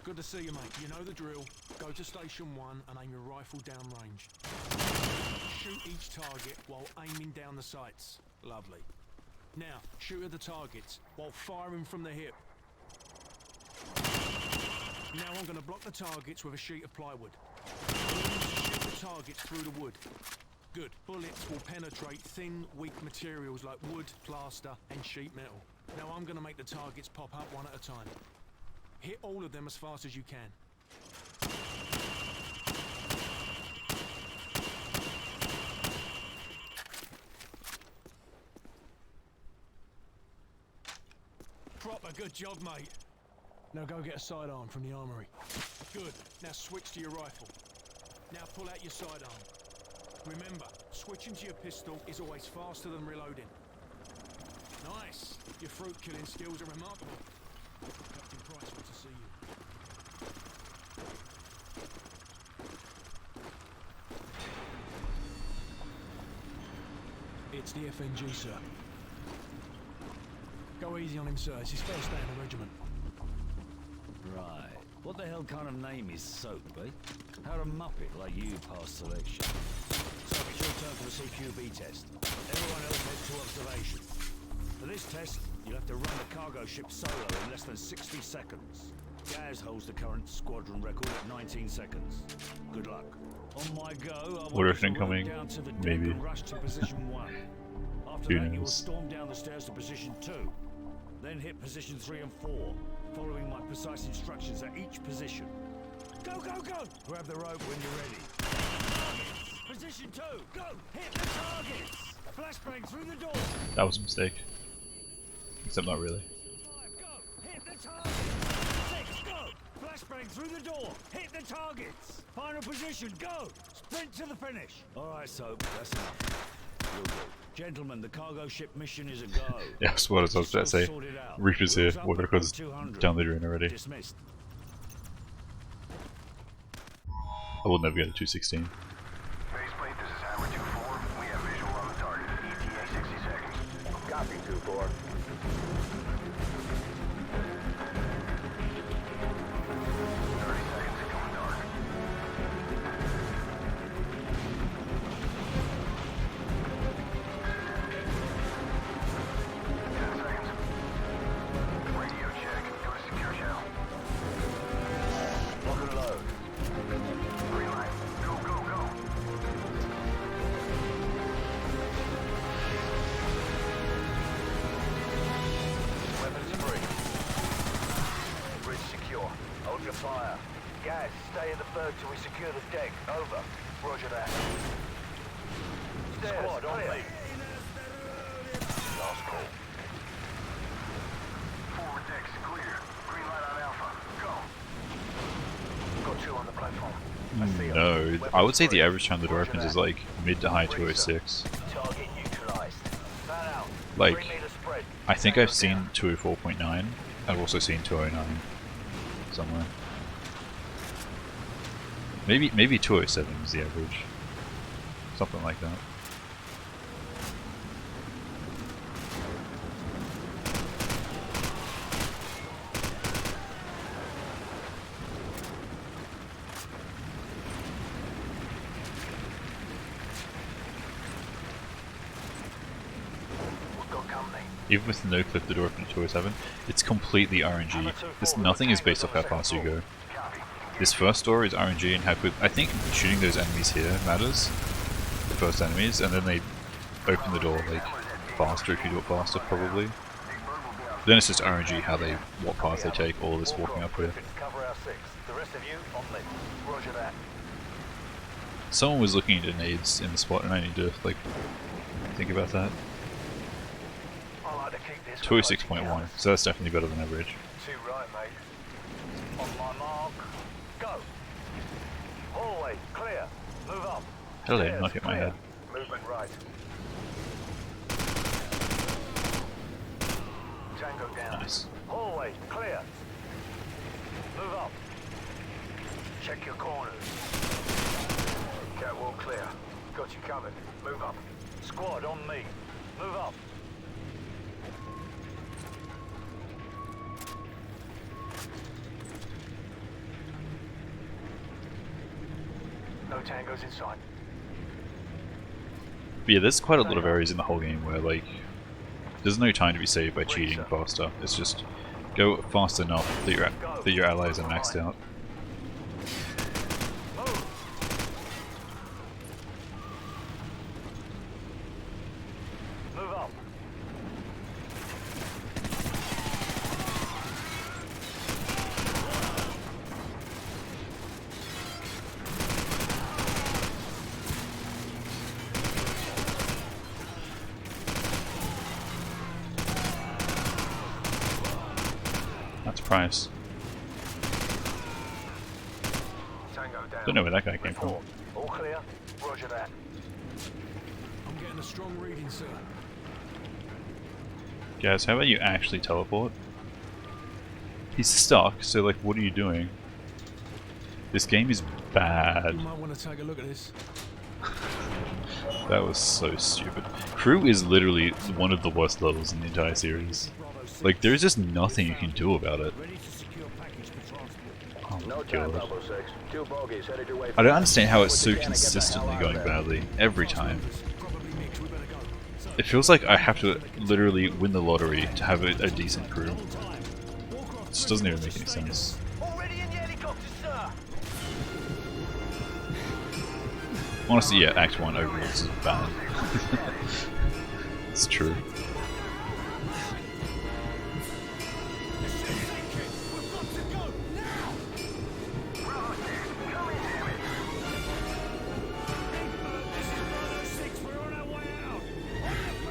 Good to see you, mate. You know the drill. Go to station 1 and aim your rifle downrange. Shoot each target while aiming down the sights. Lovely. Now, shoot at the targets while firing from the hip. Now I'm going to block the targets with a sheet of plywood. Shoot the targets through the wood. Good. Bullets will penetrate thin, weak materials like wood, plaster, and sheet metal. Now I'm going to make the targets pop up one at a time. Hit all of them as fast as you can. Proper good job, mate. Now go get a sidearm from the armory. Good. Now switch to your rifle. Now pull out your sidearm. Remember, switching to your pistol is always faster than reloading. Nice. Your fruit killing skills are remarkable. Captain Price wants to see you. It's the FNG, sir. Go easy on him, sir. It's his first day in the regiment. Right. What the hell kind of name is Soap, eh? How'd a muppet like you pass selection? So it's your turn for the CQB test. Everyone else heads to observation. For this test, you'll have to run the cargo ship solo in less than 60 seconds. Gaz holds the current squadron record at 19 seconds. Good luck. On my go, I Order want you to incoming, run down to the deck maybe. and rush to position 1. After Who that, you will knows? storm down the stairs to position 2. Then hit position 3 and 4, following my precise instructions at each position. Go, go, go! Grab the rope when you're ready. Position 2, go! Hit the targets! Flashbang through the door! That was a mistake. Except not really. 5, go! Hit the targets! 6, go! Flashbang through the door! Hit the targets! Final position, go! Sprint to the finish! Alright, so that's enough. You'll do. Gentlemen, the cargo ship mission is a go. Yeah, that's what I was about to say. Reaper's here. Order records down the drain already. Dismissed. I will never get a 216. Faceplate, this is Hammer 2-4. We have visual on the target. ETA 60 seconds. Copy 2-4. 30 seconds to going dark. 10 seconds. Radio check. Go to secure channel. Lock and load. Green light. Go, go, go. Weapons free. Bridge secure. Hold your fire. Guys, stay in the berg till we secure the deck. Over. Roger that. Stairs, squad, on me. Last call. Forward deck's clear. Green light on Alpha. Go. Got 2 on the platform. No, I would say the average time the door opens is like mid to high 206. Target neutralized. Man out. Like, 3 meter spread. I think I've seen 204.9. I've also seen 209 somewhere. Maybe 207 is the average. Something like that. Even with no clip the door open at 207, it's completely RNG. Nothing is based off how fast you go. This first door is RNG and how quick. I think shooting those enemies here matters. The first enemies, and then they open the door like faster if you do it faster, probably. Then it's just RNG how they, what path they take, all this walking up here. Someone was looking at nades in the spot, and I need to like think about that. 206.1, so that's definitely better than average. Too right, mate. On my mark, go. Hallway, clear. Move up. Hell yeah, not hit my head. Movement right. Tango down. Nice. Hallway, clear. Move up. Check your corners. Catwalk clear. Got you covered. Move up. Squad on me. Move up. Tango's inside. But yeah, there's quite a lot of areas in the whole game where, like, there's no time to be saved by cheating faster. It's just go fast enough that your allies are maxed out. Move up. That's price. Tango down. Don't know where that guy came from. All clear? Roger that. I'm getting a strong reading, sir. Guys, how about you actually teleport? He's stuck, so like, what are you doing? This game is You bad. might want to take a look at this. That was so stupid. Crew is literally one of the worst levels in the entire series. Like, there's just nothing you can do about it. Oh my god. Two bogies headed your way. I don't understand how it's so consistently going badly, every time. Probably mixed. We better go. It feels like I have to literally win the lottery to have a decent crew. It just doesn't even make any sense. Already in the helicopter, sir. Honestly, yeah, Act 1 overall is bad. It's true.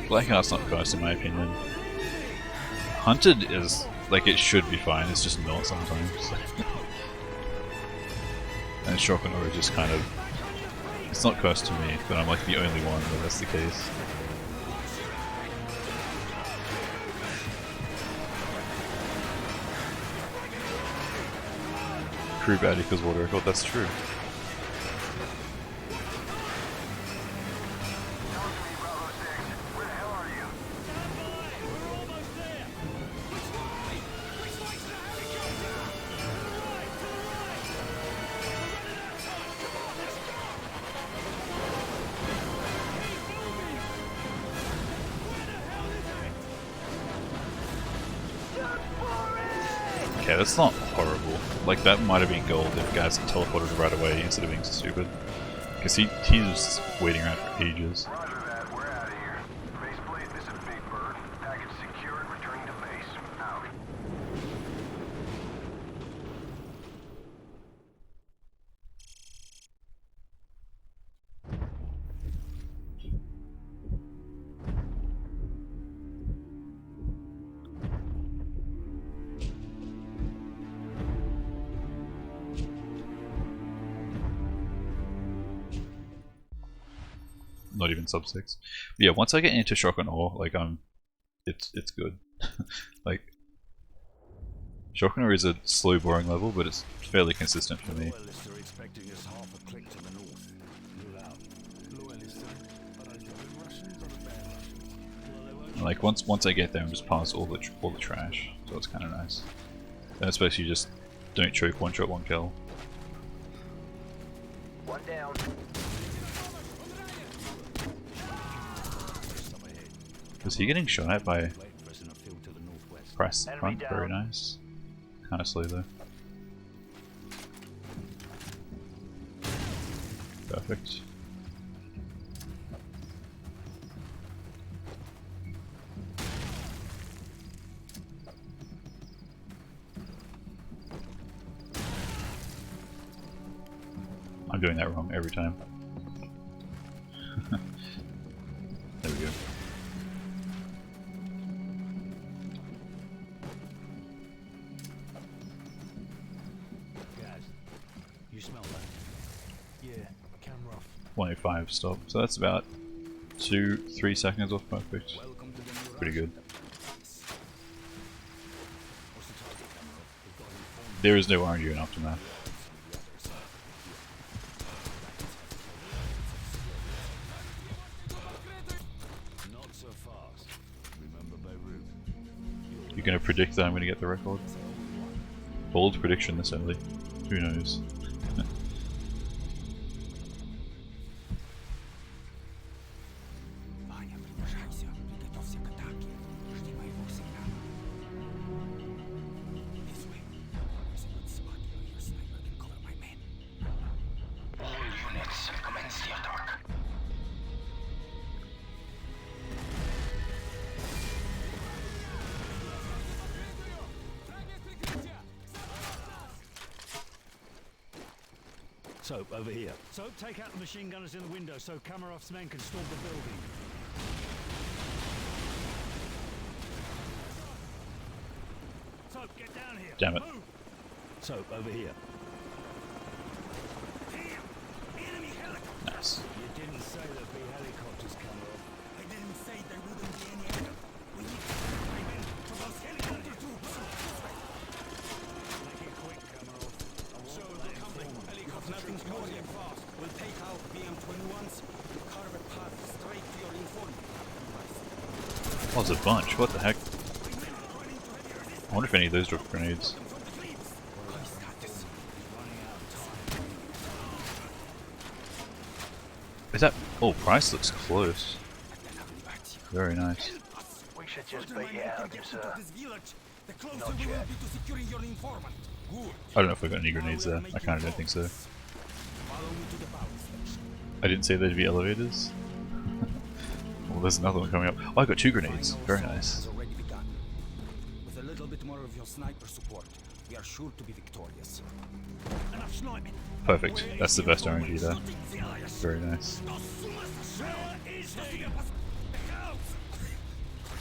Blackout's not cursed in my opinion. Hunted is, like, it should be fine, it's just not sometimes. And Shotgun is just kind of, it's not cursed to me, but I'm like the only one where that's the case. Crew bad equals water record, that's true. Okay, that's not horrible. Like, that might have been gold if guys had teleported right away instead of being stupid. Because he was waiting around for ages. Roger that. We're out of here. Faceplate, this is Big Bird. Package secured. Returning to base. Out. Not even sub 6. But yeah, once I get into Shotgun Ore, like, it's good. Like, Shotgun Ore is a slow, boring level, but it's fairly consistent for me. Loyalists are expecting us half a click to the north. Move out. Loyalists, eh? Are those the good Russians or the bad Russians? Well, they won't And like, once I get there, I'm just past all the trash, so it's kind of nice. And especially just don't choke, one shot, one kill. One down. Was he getting shot at by wait for us in a field to the northwest. Price Enemy front? down. Very nice. Kind of slow though. Perfect. I'm doing that wrong every time. There we go. Guys, you smell that? Yeah, cam rough. 105 stop. So that's about 2-3 seconds off perfect. Welcome to the new Pretty good. What's the target coming up? We've got informed There is no RNG in Aftermath. not so fast. Remember Beirut? You're gonna predict that I'm gonna get the record? Bold prediction this early. Who knows? Soap, over here. Soap, take out the machine gunners in the window so Kamarov's men can storm the building. Soap, get down here. Damn it. Move. Soap, over here. Enemy helicopter! Nice. You didn't say there'd be helicopters, Kamarov. I didn't say there wouldn't be any air. We need to get my men to those helicopter troops. Make it quick, Kamarov. So they're coming. Helicopter nothing's going in fast. We'll take out BM-21s and carve a path straight to your informant. Oh, there's a bunch. What the heck? I wonder if any of those drop grenades. Is that... Oh, Price looks close. Very nice. We should just beat it out of him, sir. The closer Not we will yet. be to securing your informant. Good. I don't know if we got any grenades there. I kind of don't think so. Follow me to the power station. I didn't say there'd be elevators. Well, there's another one coming up. Oh, I got 2 grenades. Very nice. Has already begun. With a little bit more of your sniper support, we are sure to be victorious. Enough sniping. Perfect. That's the best RNG there. Very nice. Where is he? The house!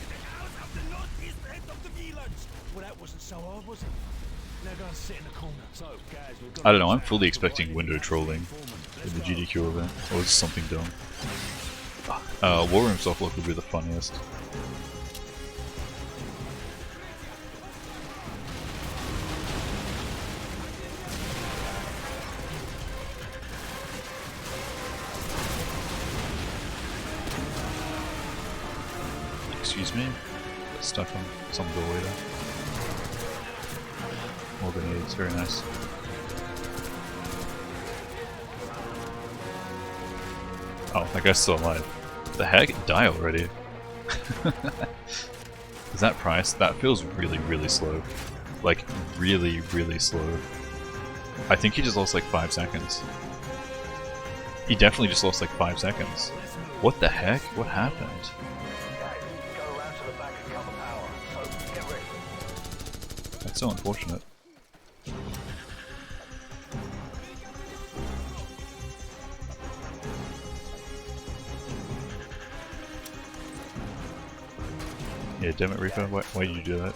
The house of the northeast end of the village! Well, that wasn't so hard, was it? Now go and sit in the corner. So, guys, we've got I don't know, I'm fully expecting window trolling in the GDQ event, or just something dumb. War Room softlock would be the funniest. Excuse me? Stuck on some doorway there. More grenades, very nice. Oh, that guy's still alive. The heck? Die already. Is that Price? That feels really, really slow. Like, really, really slow. I think he just lost like 5 seconds. He definitely just lost like 5 seconds. What the heck? What happened? Go around to the back and cover power. So, get ready. That's so unfortunate. Yeah, damn it, Reaper, why did you do that?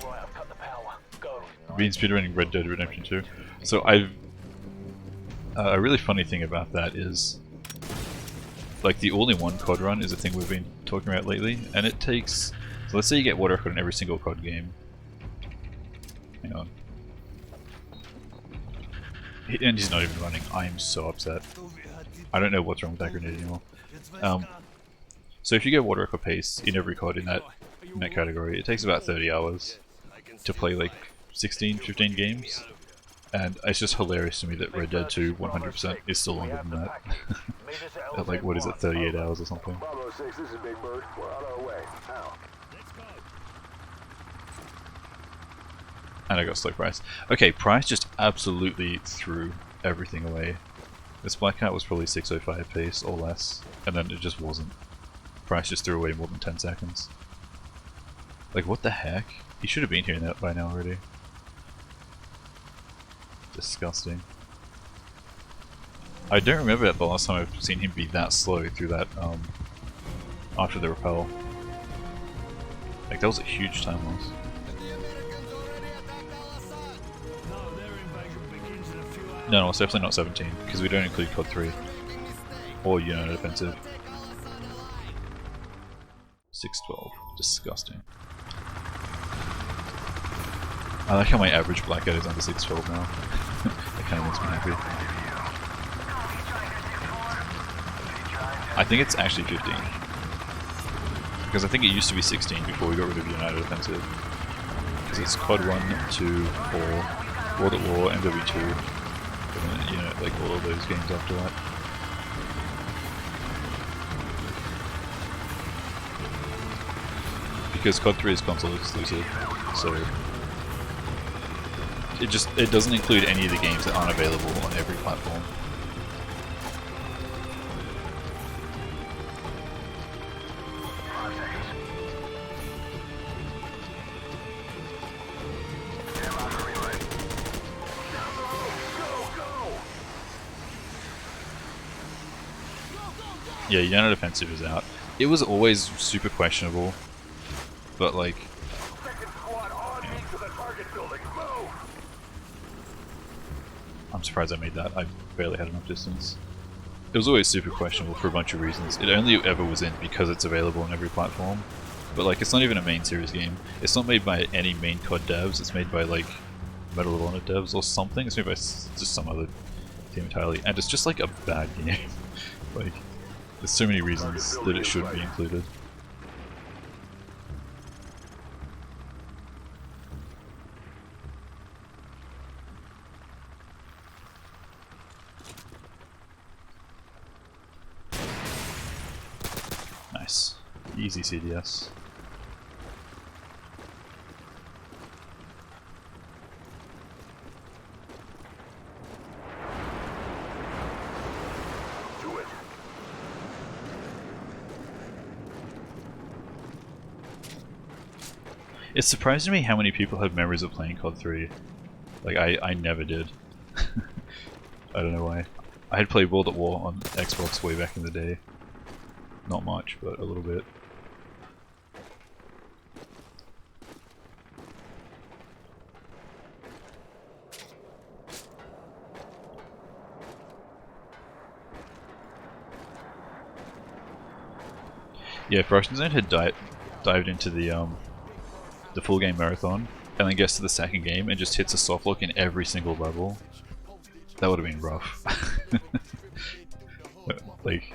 Right, I've cut the power. Go. Been speedrunning Red Dead Redemption 2. So I've... a really funny thing about that is... like, the all-in-one CoD run is a thing we've been talking about lately, and it takes... So let's say you get water record in every single CoD game. Hang on. And he's not even running. I'm so upset. I don't know what's wrong with that grenade anymore. So if you get water record pace in every CoD in that category, it takes about 30 hours to play like 16, 15 games. And it's just hilarious to me that Red Dead 2 100% is still longer than that. At like, what is it, 38 hours or something? Bravo 6, this is Big Bird. We're on our way. Now. And I got slow Price. Okay, Price just absolutely threw everything away. This Blackout was probably 605 pace or less, and then it just wasn't. Price just threw away more than 10 seconds. Like, what the heck? He should have been here by now already. Disgusting. I don't remember the last time I've seen him be that slow through that, after the rappel. Like, that was a huge time loss. No, it's definitely not 17, because we don't include CoD 3. Or Unit Offensive. 612. Disgusting. I like how my average Blackout is under 612 now. That kind of makes me happy. I think it's actually 15. Because I think it used to be 16 before we got rid of United Offensive. Because it's CoD 1, 2, 4, World at War, MW2, and then, you know, like all of those games after that. Because CoD 3 is console exclusive, so it doesn't include any of the games that aren't available on every platform. Yeah, United Offensive is out. It was always super questionable, but like, Second squad on me to the target building. Move! I'm surprised I made that. I barely had enough distance. It was always super questionable for a bunch of reasons. It only ever was in because it's available on every platform. But like, it's not even a main series game. It's not made by any main CoD devs. It's made by like Medal of Honor devs or something. It's made by just some other team entirely, and it's just like a bad game. Like, there's so many reasons that it shouldn't be included. Nice. Easy CDS. Do it. It surprised me how many people have memories of playing CoD 3. Like, I never did. I don't know why. I had played World at War on Xbox way back in the day. Not much, but a little bit. Yeah, if Russian Zone had dived into the full game marathon, and then gets to the second game and just hits a soft lock in every single level, that would have been rough. Like,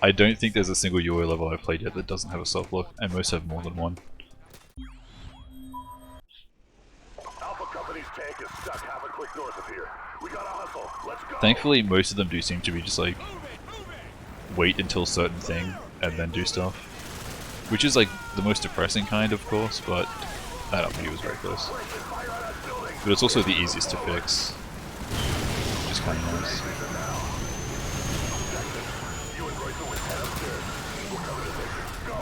I don't think there's a single UO level I've played yet that doesn't have a soft lock, and most have more than one. Alpha Company's tank is stuck half a click north of here. We gotta hustle. Let's go. Thankfully, most of them do seem to be just like, wait until a certain thing and then do stuff. Which is like the most depressing kind, of course, but that upbeat was very close. But it's also the easiest to fix, which is kind of nice. You and Royce will head upstairs. We'll cover the mission. Go.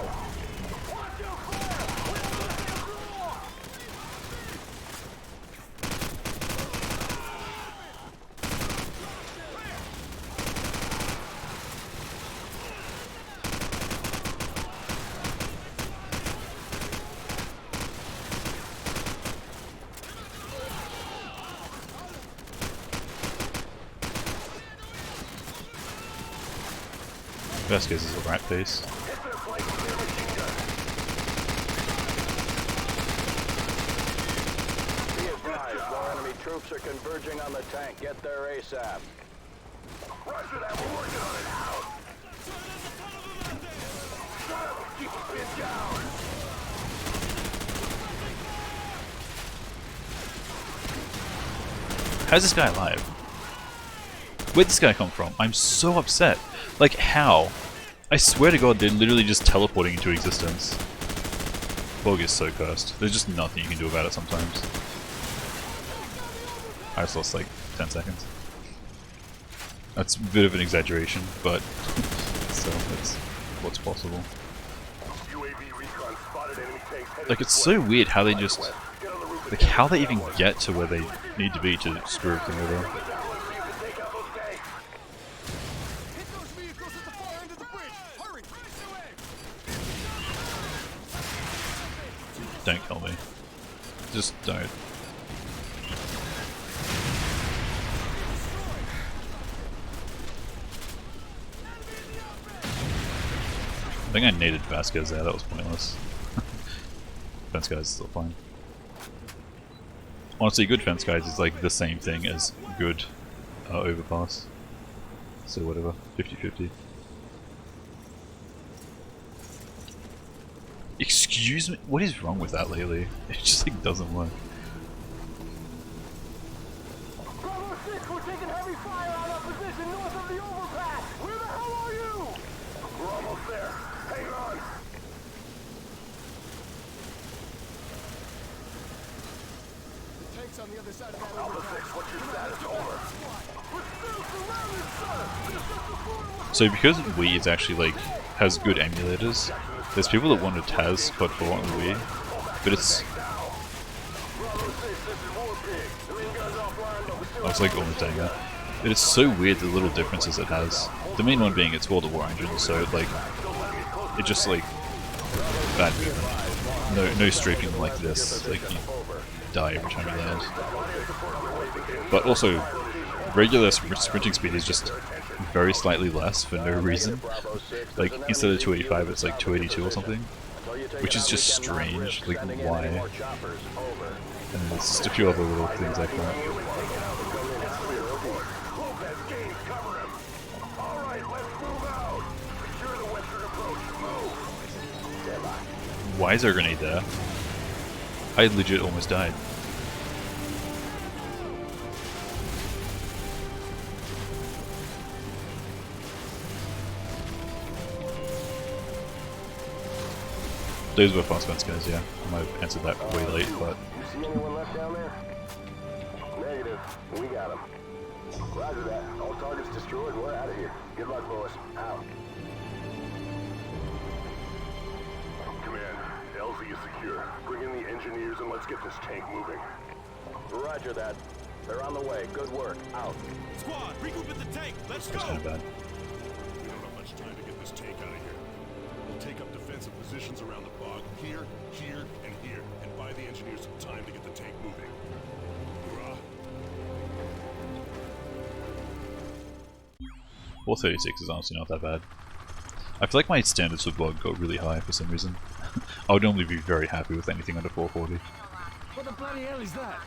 Best case is a rat face. Be advised, more enemy troops are converging on the tank. Get there ASAP. Roger that, we're working on it now. Shut up, keep the pin down. How's this guy alive? Where'd this guy come from? I'm so upset. Like, how? I swear to God, they're literally just teleporting into existence. Bog is so cursed. There's just nothing you can do about it sometimes. I just lost like 10 seconds. That's a bit of an exaggeration, but still, that's what's possible. UAV recon spotted enemy tanks headed Like, it's so weird how they just... Like, how they even get to where they need to be to screw everything over. Don't kill me. Just don't. I think I needed Vasquez there, that was pointless. Fence guys is still fine. Honestly, good fence guys is like the same thing as good overpass. So whatever, 50-50. Excuse me? What is wrong with that lately? It just like doesn't work. Bravo 6, we're taking heavy fire on our position north of the overpass. Where the hell are you? We're almost there. Hang on. The tank's on the other side of that Alpha 6, what's your status? Over. We're still surrounded, sir. So because Wii is actually like has good emulators, there's people that want to Taz CoD 4 on the Wii, but it's... I was like almost saying that. But it's so weird the little differences it has. The main one being its World of War engine, so like it just like bad movement. No strafing like this. Like you die every time you land. But also regular sprinting speed is just very slightly less for no reason. Like instead of 285, it's like 282 or something, which is just strange. Like why? And there's just a few other little things like that. Why is there a grenade there? I legit almost died. Those were fast fence guys, yeah. I might have answered that way late, but... You see anyone left down there? Negative. We got him. Roger that. All targets destroyed. We're out of here. Good luck, boys. Out. Command, LZ is secure. Bring in the engineers and let's get this tank moving. Roger that. They're on the way. Good work. Out. Squad, regroup at the tank. Let's That's kind of bad. We don't have much time to get this tank out of here. We'll take up defensive positions around the bog. Here, here, and here. And buy the engineers some time to get the tank moving. Hurrah. 436 is honestly not that bad. I feel like my standards for bug got really high for some reason. I would normally be very happy with anything under 440. What the bloody hell is that?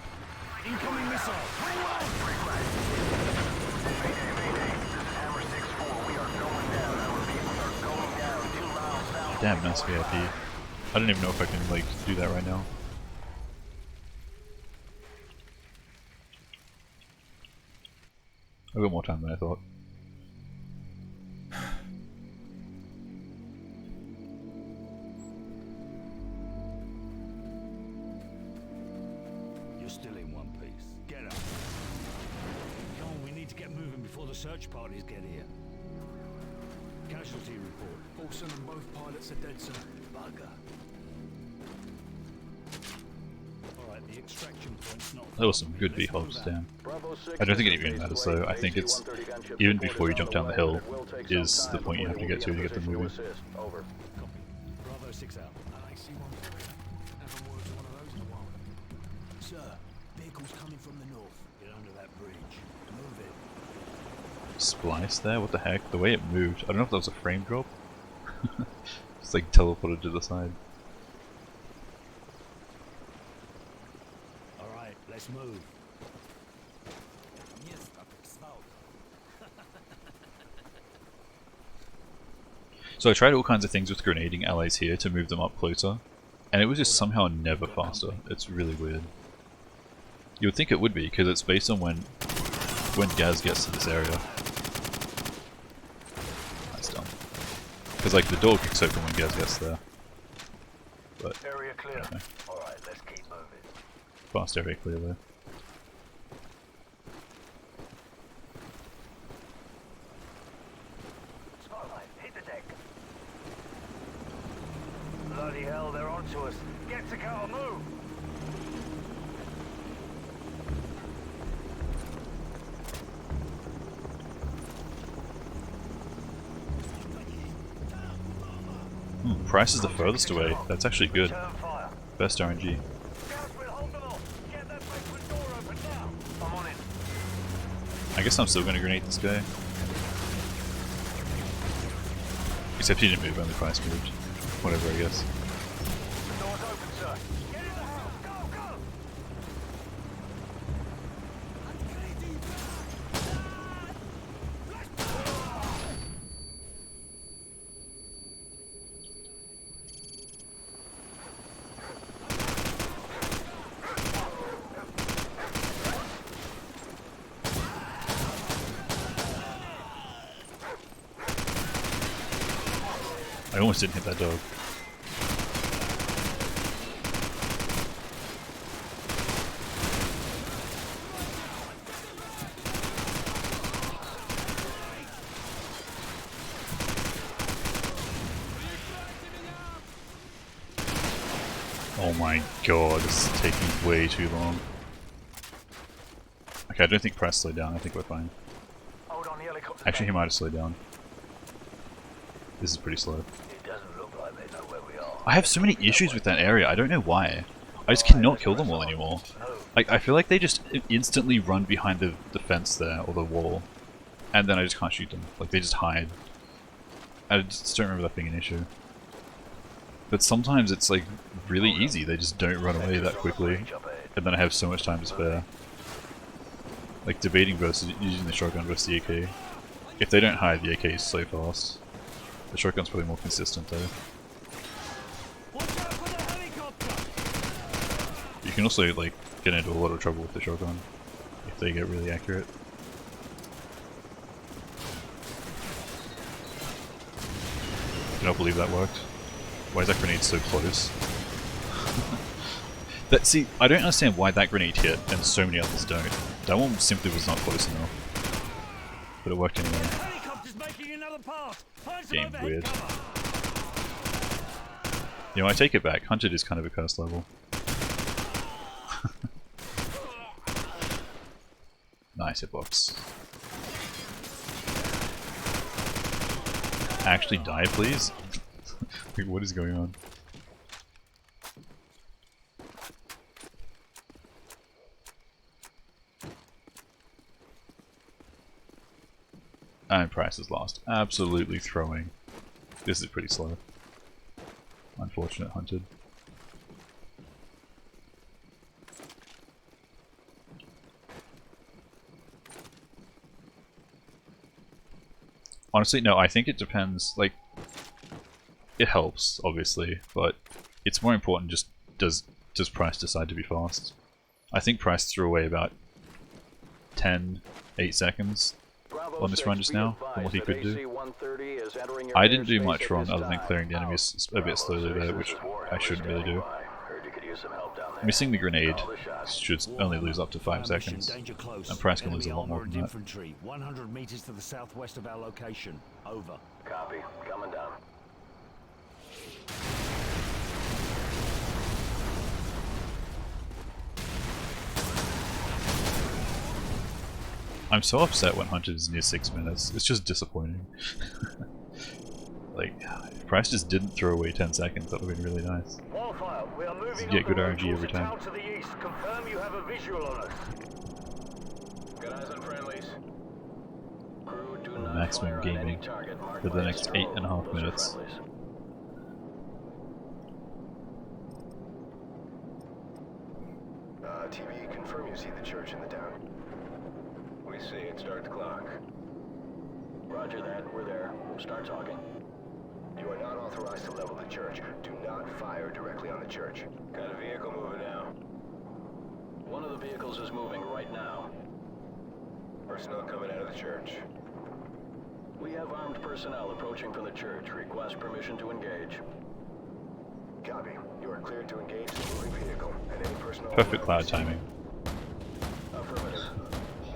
Incoming missile! Hang on! Damn, nice VIP. I don't even know if I can like do that right now. I've got more time than I thought. You're still in one piece. Get up. Come on, we need to get moving before the search parties get here. Casualty report. Olsen and both pilots are dead, sir. Bugger. Alright, the extraction point's not... That was some good V-hops, damn. I don't think it even matters though. I think it's even before you jump down the hill is the point you have to get them moving. Over. Copy. Bravo 6 out. I see one for you. Haven't worked one of those in a while. Sir, vehicles coming from the north. Get under that bridge. Move it. Splice there? What the heck? The way it moved. I don't know if that was a frame drop. It's like teleported to the side. Alright, let's move. So I tried all kinds of things with grenading allies here to move them up closer, and it was just somehow never faster. It's really weird. You would think it would be, because it's based on when Gaz gets to this area. That's dumb. Because like the door kicks open when Gaz gets there. But Area clear. Okay. Alright, let's keep moving. Fast area clear there. Spotlight, hit the deck. Bloody hell, they're onto us. Get to cover, move! Price is the furthest away. That's actually good. Turn fire. Best RNG. Gaz, we'll hold them off. Get that basement door open now. I'm on it. I guess I'm still gonna grenade this guy. Except he didn't move, only Price moved. Whatever, I guess. Door's open, sir. Get in the house. Go, go! I almost didn't hit that dog. Oh my god, this is taking way too long. Okay, I don't think Price slowed down, I think we're fine. Hold on, the helicopter. Actually, he might have slowed down. This is pretty slow. It doesn't look like they know where we are. I have so many issues with that area, I don't know why. I just cannot kill them all anymore. Like, I feel like they just instantly run behind the fence there, or the wall, and then I just can't shoot them. Like, they just hide. I just don't remember that being an issue. But sometimes it's like really easy, they just don't run away that quickly, and then I have so much time to spare. Like debating versus using the shotgun versus the AK. If they don't hide, the AK is so fast. The shotgun's probably more consistent though. You can also like get into a lot of trouble with the shotgun if they get really accurate. I cannot believe that worked. Why is that grenade so close? See, I don't understand why that grenade hit and so many others don't. That one simply was not close enough. But it worked anyway. Game weird. You know, I take it back. Hunted is kind of a cursed level. Nice hitbox. Actually die, please? Like, what is going on? And Price is lost. Absolutely throwing. This is pretty slow. Unfortunate Hunted. Honestly, no, I think it depends, like, it helps, obviously, but it's more important just, does Price decide to be fast? I think Price threw away about 8 seconds on this run just now, from what he could do. I didn't do much wrong other than clearing the enemies a bit slowly there, which I shouldn't really do. Missing the grenade should only lose up to 5 seconds, and Price can lose a lot more than that. Infantry, 100 meters to the southwest of our location. Over. Copy. Coming down. I'm so upset when Hunted is near 6 minutes. It's just disappointing. Like, if Price just didn't throw away 10 seconds, that would have been really nice. Wildfire, we are moving You get good RNG every time. town to the east. Confirm you have a visual on us. Good eyes on friendlies. Crew, do not Maximum fire on any gaming target marked for the by next zero. 8.5 Those are minutes. friendlies. TV, confirm you see the church in the town. We see it. Start the clock. Roger that. We're there. Start talking. You are not authorized to level the church. Do not fire directly on the church. Got a vehicle moving now. One of the vehicles is moving right now. Personnel coming out of the church. We have armed personnel approaching from the church. Request permission to engage. Copy. You are cleared to engage the moving vehicle and any personnel. Perfect cloud timing. Affirmative.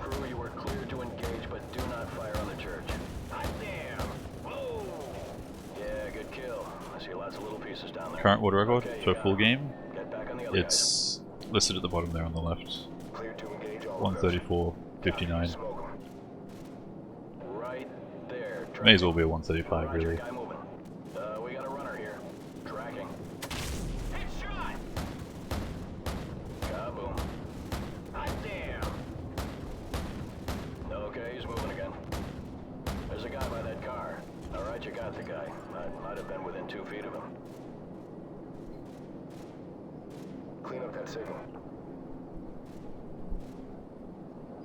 Crew, you are cleared to engage, but do not fire on the church. Hot damn! Whoa! Yeah, good kill. I see lots of little pieces down there. Current water record Okay, you for got full it. game, Get back on the other it's listed at the bottom there on the left. Cleared to engage all of those. 134.59. Smoke 'em. guy. Right there. May as well be a 135 Roger, really. guy moving. We got a runner here. Tracking. Headshot! Kaboom. Hot damn! Okay, he's moving again. There's a guy by that car. Alright, you got the guy. Might have been within 2 feet of him. Clean up that signal.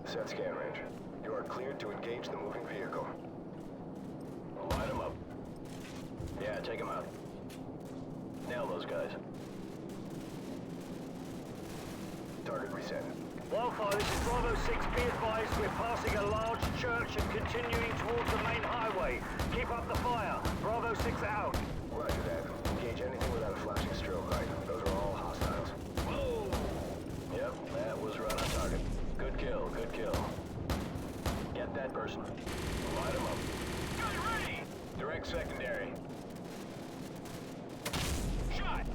Set scan range. You are cleared to engage the moving vehicle. Line him up. Yeah, take him out. Nail those guys. Target reset. Wildfire, this is Bravo 6. Be advised, we're passing a large church and continuing towards the main highway. Keep up the fire. Bravo 6 out. Roger that. Engage anything without a flashing strobe light. Those are all hostiles. Whoa! Yep, that was right on target. Good kill, good kill. Get that person. Light him up. Gun ready! Direct secondary. Shot!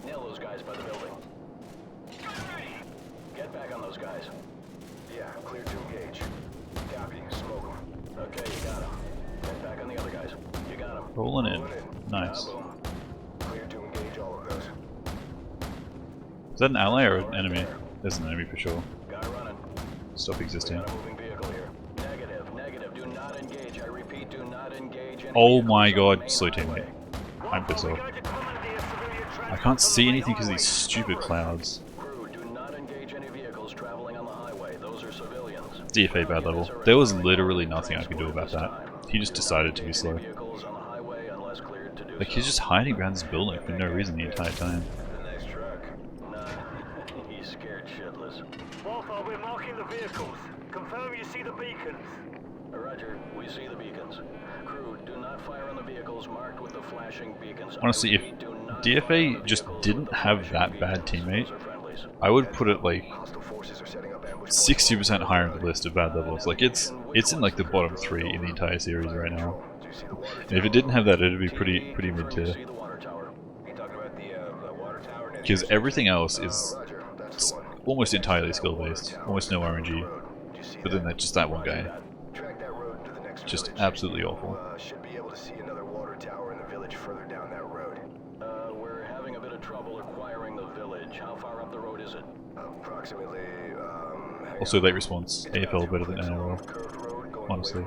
Nail those guys by the building. Gun ready! Get back on those guys. Yeah, cleared to engage. Copy. Smoke 'em. Okay, you got him. Get back Rolling in. Nice. Clear to engage all of those. Is that an ally or an enemy? There's an enemy for sure. Guy running. Stop existing. Got a moving vehicle here. Negative, negative. Do not engage. I repeat, do not engage. Any Oh vehicles my on the god, main slow highway. teammate. I'm pissed off. I can't see anything because of these stupid clouds. Crew, do not engage any vehicles traveling on the highway. Those are civilians. DFA bad level. There was literally nothing I could do about that. He just decided to be slow. Vehicles on the highway unless cleared to do Like, he's just hiding behind this building for no reason the entire time. Nice truck. Nah, he's scared shitless. Wildfire, we're marking the vehicles. Confirm you see the beacons. Roger, we see the beacons. Crew, do not fire on the vehicles marked with the flashing beacons. Honestly, if DFA just didn't have that bad teammate, I would put it like 60% higher on the list of bad levels. Like, it's in like the bottom 3 in the entire series right now. And if it didn't have that, it'd be pretty mid tier. Because everything else is almost entirely skill based, almost no RNG. But then just that one guy, just absolutely awful. Should be able to see another water tower in the village further down that road. We're having a bit of trouble acquiring the village. How far up the road is it? Approximately, Also, late response, AFL better than NRL. Honestly.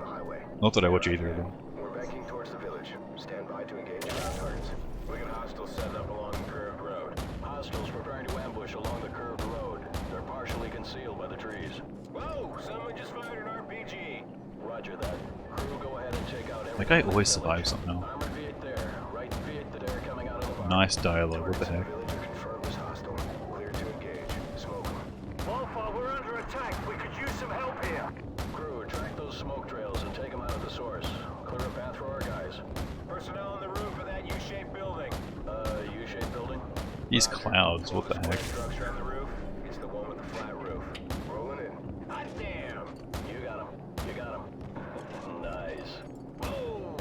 Not that I watch either of them. We're banking towards the village. Stand by to engage ground targets. We got hostiles set up along the curved road. Hostiles preparing to ambush along the curved road. They're partially concealed by the trees. Whoa! Someone just fired an RPG! Roger that. Crew, go ahead and take out everything. That guy always survives somehow. Armored Viet there. Right Viet there coming out of the bar. Nice dialogue, what the heck. Villager confirmed as hostile. Clear to engage. Smoke 'em. Wildfire, we're under attack. We could use some help here. Crew, track those smoke trails and take them out of the source. Clear a path for our guys. Personnel on the roof of that U-shaped building. U-shaped building? These clouds, what the heck. Structure on the roof? It's the one with the flat roof. Rolling in. Hot damn! You got him. You got him. Nice. Whoa!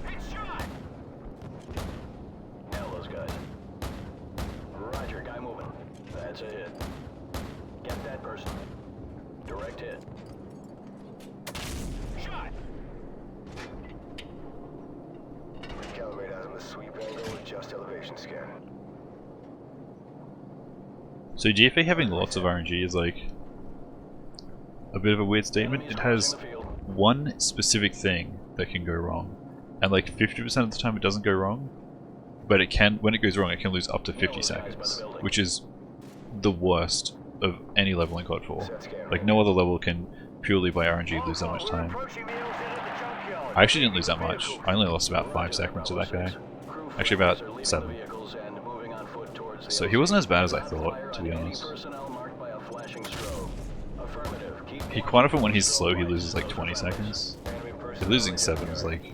Headshot! Nail those guys. Roger, guy moving. That's a hit. Get that person. Direct hit. Shot! Calibrate out on the sweep angle with just elevation scan. So DFA having lots of RNG is like a bit of a weird statement. It has one specific thing that can go wrong, and like 50% of the time it doesn't go wrong, but it can, when it goes wrong, it can lose up to 50 seconds, which is the worst of any level in CoD 4. Like, no other level can purely by RNG lose that much time. I actually didn't lose that much. I only lost about 5 seconds to that guy. Actually about 7. So he wasn't as bad as I thought, to be honest. He quite often, when he's slow, he loses like 20 seconds. But losing 7 is like,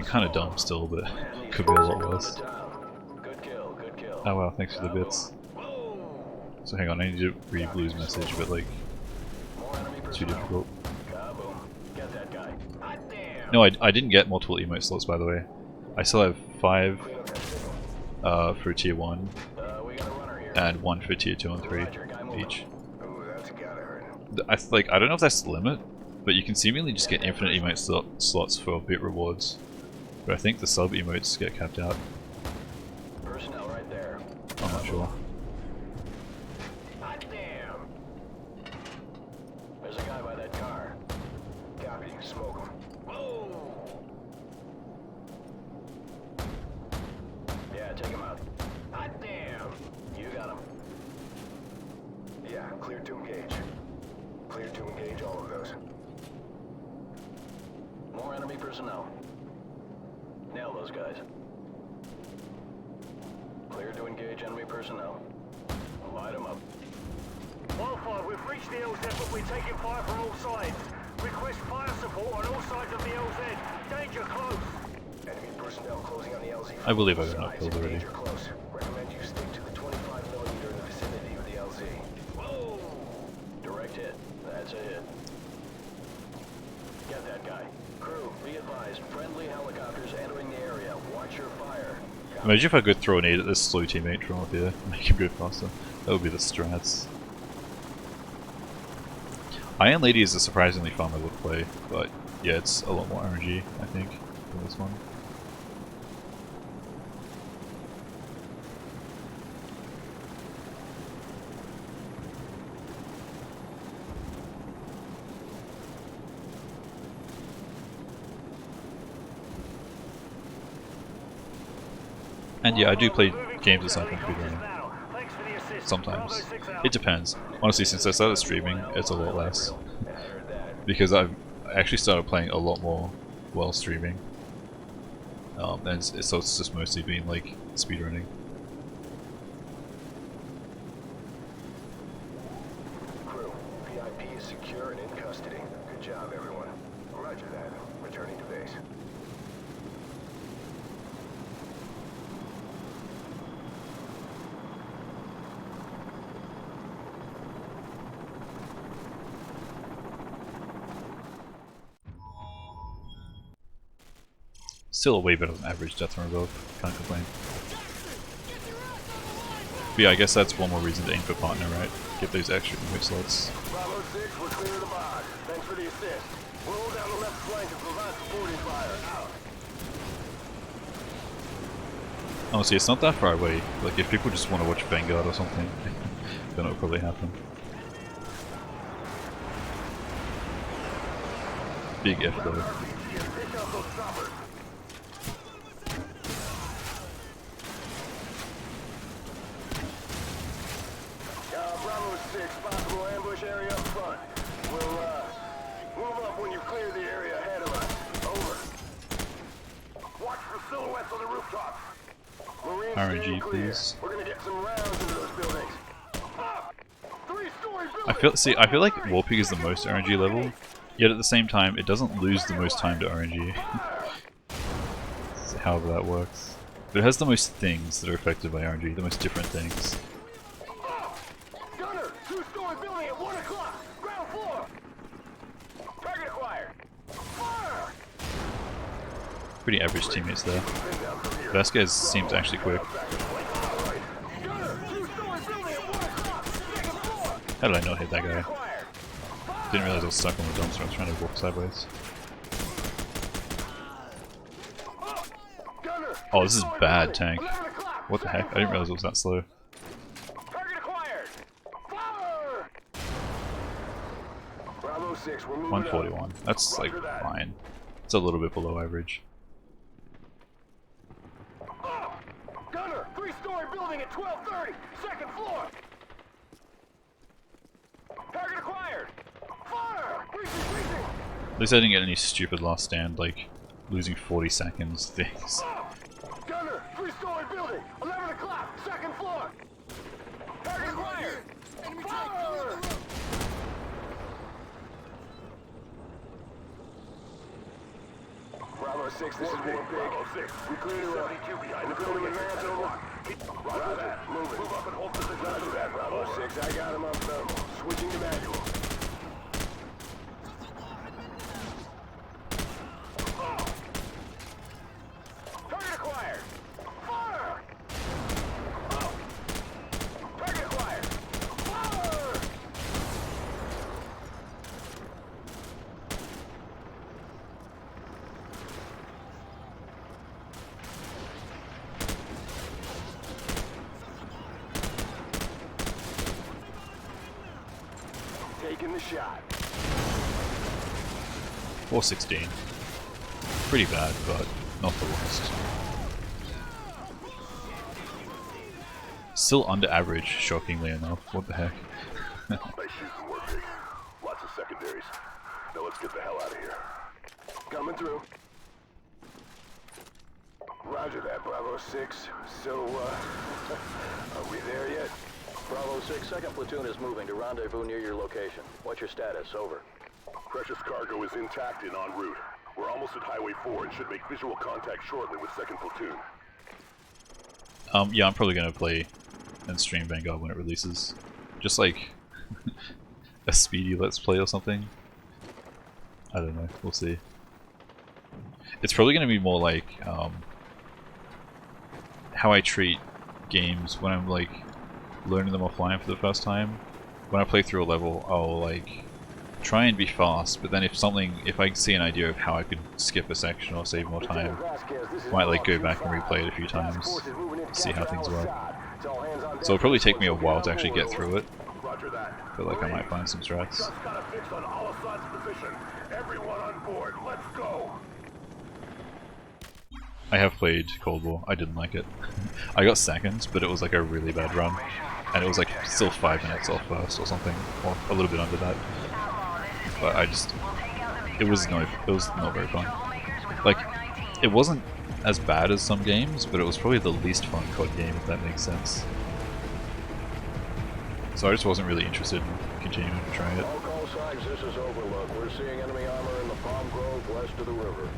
kind of dumb still, but could be a lot worse. Oh wow, thanks for the bits. So hang on, I need to read Blue's message, but like, too difficult. No, I didn't get multiple emote slots, by the way. I still have 5 for tier 1, and 1 for tier 2 and 3 each. I don't know if that's the limit, but you can seemingly just get infinite emote slots for bit rewards. But I think the sub emotes get capped out. Personnel right there. I'm not sure. Hot damn! There's a guy by that car. Copy. Smoke 'em. Whoa! Yeah, take him out. Hot damn! You got him. Yeah, clear to engage. Clear to engage all of those. More enemy personnel. Nail those guys. Clear to engage enemy personnel. Light them up. Wildfire, we've reached the LZ, but we're taking fire from all sides. Request fire support on all sides of the LZ. Danger close. Enemy personnel closing on the LZ. I believe I got enough kills already. Danger close. Recommend you stick to the 25mm in the vicinity of the LZ. Whoa! Direct hit. That's a hit. Get that guy. Crew, be advised. Friendly helicopters entering the area. Watch your fire. Imagine if I could throw a nade at this slow teammate from up here and make him go faster. That would be the strats. Iron Lady is a surprisingly fun play, but yeah, it's a lot more RNG, I think, than this one. And yeah, I do play games aside from speedrunning. Sometimes. It depends. Honestly, since I started streaming, it's a lot less. Because I've actually started playing a lot more while streaming. And so it's just mostly been like speedrunning. Crew, VIP is secure and in custody. Good job, everyone. Roger that. Returning to base. Still a way better than average death from above, can't complain. But yeah, I guess that's one more reason to aim for partner, right? Get those extra move slots. Bravo 6, we're clear of the bog. Thanks for the assist. We'll hold down the left flank and provide supporting fire. Out. Honestly, it's not that far away. Like, if people just want to watch Vanguard or something, then it'll probably happen. Big F though. Pick out those choppers. Bravo 6, possible ambush area up front. We'll, move up when you clear the area ahead of us. Over. Watch for silhouettes on the rooftops. Marines RNG, staying clear. please. We're gonna get some rounds into those buildings. Three-story building! I feel like Warping is the most RNG level, yet at the same time, it doesn't lose the most time to RNG. However that works. But it has the most things that are affected by RNG, the most different things. Gunner, two-story building at 1 o'clock. Ground floor. Target acquired. Fire! Pretty average teammates there. Vasquez seems actually quick. Gunner, two-story building at 1 o'clock. Second floor. How did I not hit that guy? Didn't realize I was stuck on the dumpster, I was trying to walk sideways. Gunner, Oh, this is bad tank. 11 o'clock. What the heck? I didn't realize it was that slow. Target acquired. Fire! Bravo 6, we're moving 141. That's like fine. It's a little bit below average. Gunner, three-story building at 12:30. Second floor. Target acquired. Fire! Breaching! At least I didn't get any stupid last stand, like losing 40 seconds things. Gunner, three-story building. 11 o'clock. Second floor. Target acquired. Fire! Bravo 6, this is War Big. Bravo 6. We cleared her up. 72 behind the building. Advance over. Roger that. Move it. Move up and hold position. Roger that, Bravo 6. I got him on thermal. Switching to manual. Target acquired. Fire! Target acquired. Fire! Taking the shot. 416. Pretty bad, but not the worst. Still under average, shockingly enough. What the heck? Nice shooting work, Big. Lots of secondaries. Now let's get the hell out of here. Coming through. Roger that, Bravo 6. So, are we there yet? Bravo 6, 2nd platoon is moving to rendezvous near your location. What's your status? Over. Precious cargo is intact and en route. We're almost at Highway 4 and should make visual contact shortly with 2nd platoon. Yeah, I'm probably gonna play and stream Vanguard when it releases. Just like a speedy let's play or something. I don't know, we'll see. It's probably gonna be more like how I treat games when I'm like learning them offline for the first time. When I play through a level, I'll like try and be fast, but then if I see an idea of how I could skip a section or save more time, might like go back and replay it a few times, see how things work. So it'll probably take me a while to actually get through it, but like I might find some strats. Just got a fix on Al-Assad's position. Everyone on board, let's go. I have played Cold War. I didn't like it. I got second, but it was like a really bad run, and it was like still 5 minutes off first or something, or a little bit under that. But it was not very fun. Like, it wasn't as bad as some games, but it was probably the least fun CoD game, if that makes sense. So I just wasn't really interested in continuing to try it. All call signs, this is Overlook. We're seeing enemy armor in the Palm Grove west of the river.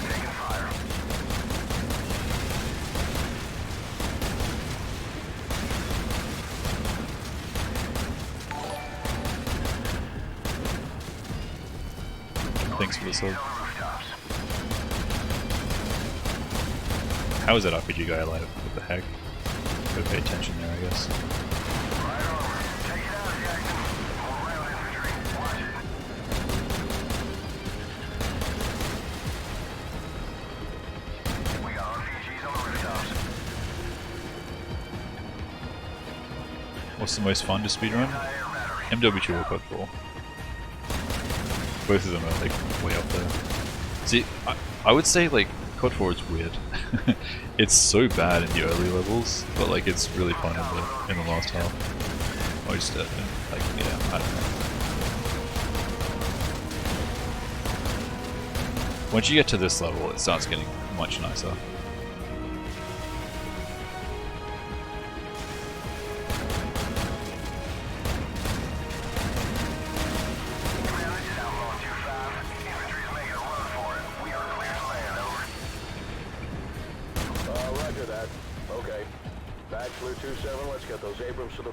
Taking fire. Thanks for the sub. How is that RPG guy alive? What the heck? Gotta pay attention there, I guess. What's the most fun to speedrun? MW2 or CoD 4. Both of them are like way up there. See, I would say like CoD 4 is weird. It's so bad in the early levels, but like it's really fun in the last half. Or just like yeah, I don't know. Once you get to this level, it starts getting much nicer.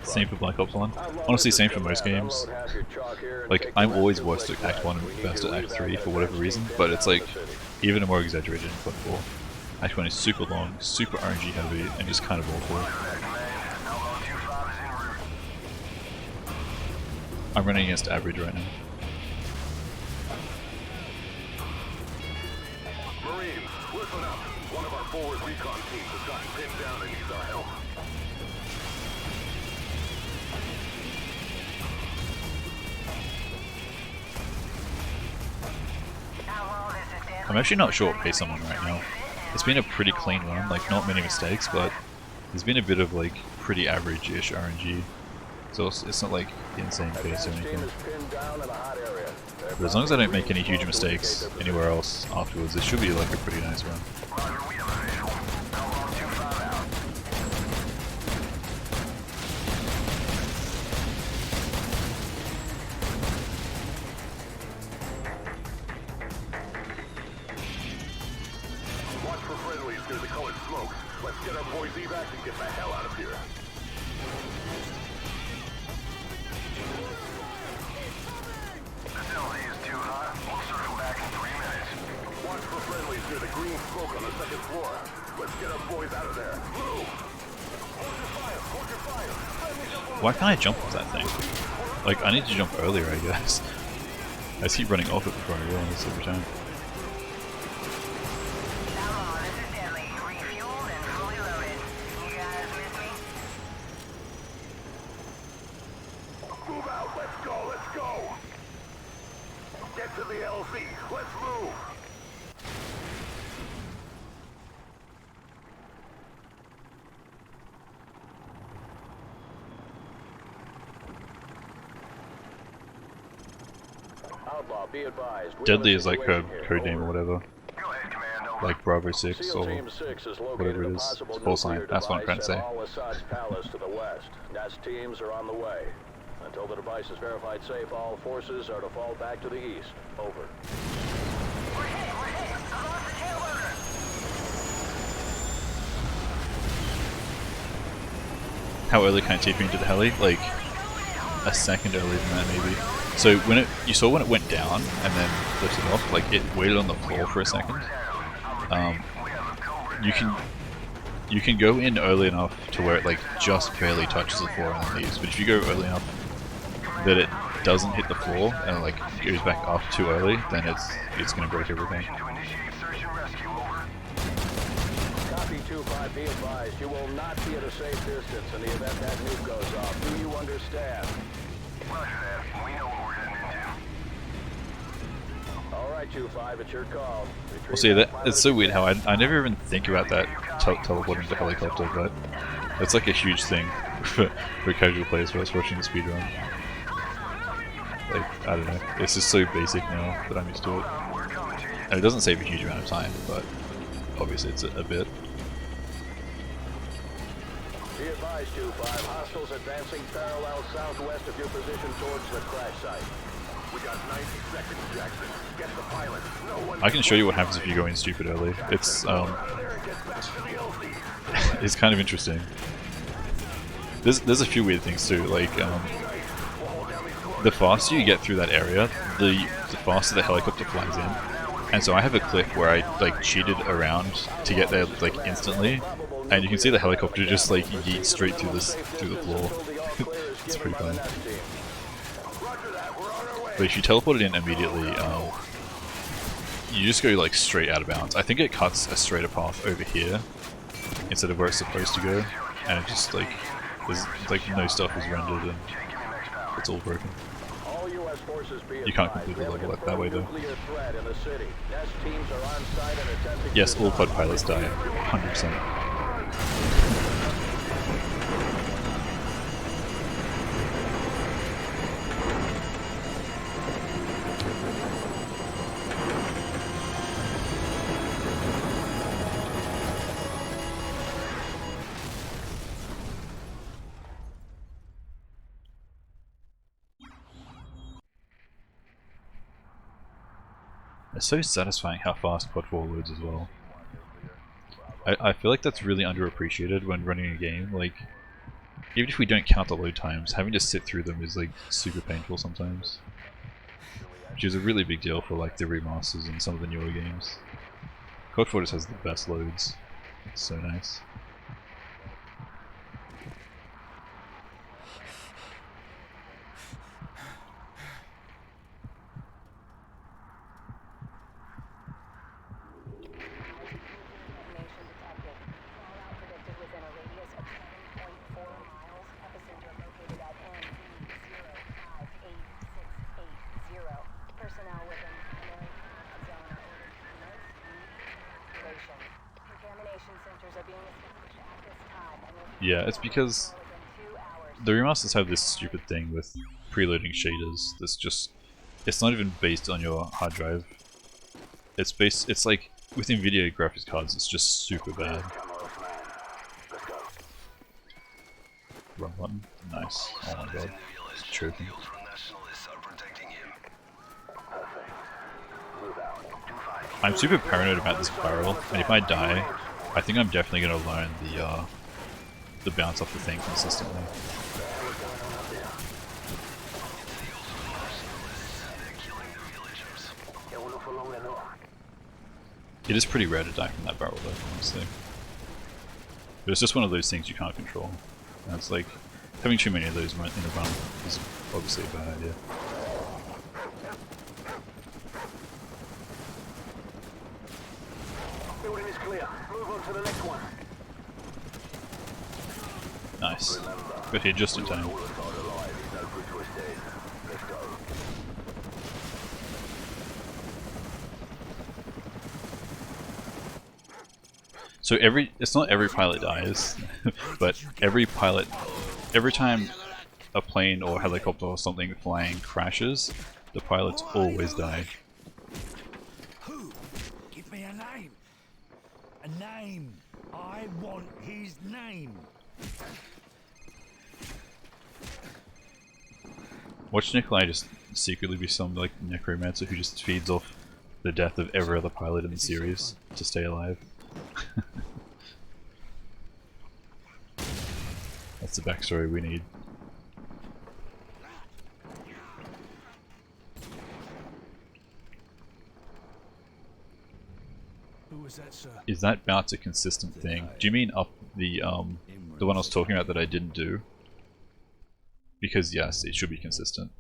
Same for Black Ops 1. Honestly, same for most games. Like, I'm always worst at Act 1 and best at Act 3 for whatever reason, but it's like, even more exaggerated in CoD 4. Act 1 is super long, super RNG heavy, and just kind of awful. I'm running against average right now. Marines, listen up. One of our forward recon teams has gotten pinned down and needs our help. I'm actually not sure what pace I'm on right now. It's been a pretty clean run, like not many mistakes, but there's been a bit of like pretty average-ish RNG. So it's not like insane pace or anything. But as long as I don't make any huge mistakes anywhere else afterwards, it should be like a pretty nice run. Why can't I jump off that thing? Like, I need to jump earlier, I guess. I just keep running off it before I realize every time. Move out, let's go, let's go! Get to the LZ, let's move! Outlaw, be advised. Deadly is like her code name or whatever. Go ahead, Commando. Like Bravo 6 SEAL or Team 6 is located whatever it a is. possible It's full sign. nuclear That's what I'm trying device to say. at Al-Assad's palace to the west. NAS teams are on the way. Until the device is verified safe, all forces are to fall back to the east. Over. We're hit! I lost the tailloader! How early can I TP into the heli? Like a second earlier than that maybe. So when you saw when it went down and then lifted off, like it waited on the floor for a second. You can you can go in early enough to where it like just barely touches the floor and then leaves, but if you go early enough that it doesn't hit the floor and like goes back up too early, then it's gonna break everything. Copy 2-5, be advised, you will not be at a safe distance in the event that nuke goes off. Do you understand? Roger that. We know what we're heading into. Alright, 2-5, it's your call. Well, see, it's so weird how I never even think about that teleporting the helicopter, but it's like a huge thing for casual players first watching the speedrun. Like, I don't know, it's just so basic now that I'm used to it. And it doesn't save a huge amount of time, but obviously it's a bit. Be advised, 2-5, hostiles advancing parallel southwest of your position towards the crash site. We got 90 seconds, Jackson. Get the pilot. No one I can show you what happens if you go in stupid early. It's it's kind of interesting. There's a few weird things too, like the faster you get through that area, the faster the helicopter flies in. And so I have a clip where I like cheated around to get there like instantly, and you can see the helicopter just like yeet straight through the floor. It's pretty funny. But if you teleport it in immediately, you just go like straight out of bounds. I think it cuts a straighter path over here instead of where it's supposed to go, and it just like there's like no stuff is rendered and it's all broken. You can't complete the level that way though. Yes, all CoD pilots die, 100%. It's so satisfying how fast CoD 4 loads as well. I feel like that's really underappreciated when running a game. Like, even if we don't count the load times, having to sit through them is like super painful sometimes. Which is a really big deal for like the remasters and some of the newer games. CoD 4 just has the best loads. It's so nice. Yeah, it's because the remasters have this stupid thing with preloading shaders that's just, it's not even based on your hard drive. It's like, with NVIDIA graphics cards, it's just super bad. Wrong button. Nice. Oh my god. It's choking. I'm super paranoid about this barrel, and if I die, I think I'm definitely going to learn the bounce off the thing consistently. It is pretty rare to die from that barrel though, honestly. But it's just one of those things you can't control. And it's like, having too many of those in a run is obviously a bad idea. Building is clear. Move on to the next one. Nice. Got here just in time. So it's not every pilot dies, but every time a plane or helicopter or something flying crashes, the pilots always die. Who? Give me a name. A name. I want his name. Watch Nikolai just secretly be some like necromancer who just feeds off the death of every other pilot in the series to stay alive. That's the backstory we need. Who was is that, sir? Is that bounce a consistent thing? Do you mean up the one I was talking about that I didn't do? Because yes, it should be consistent.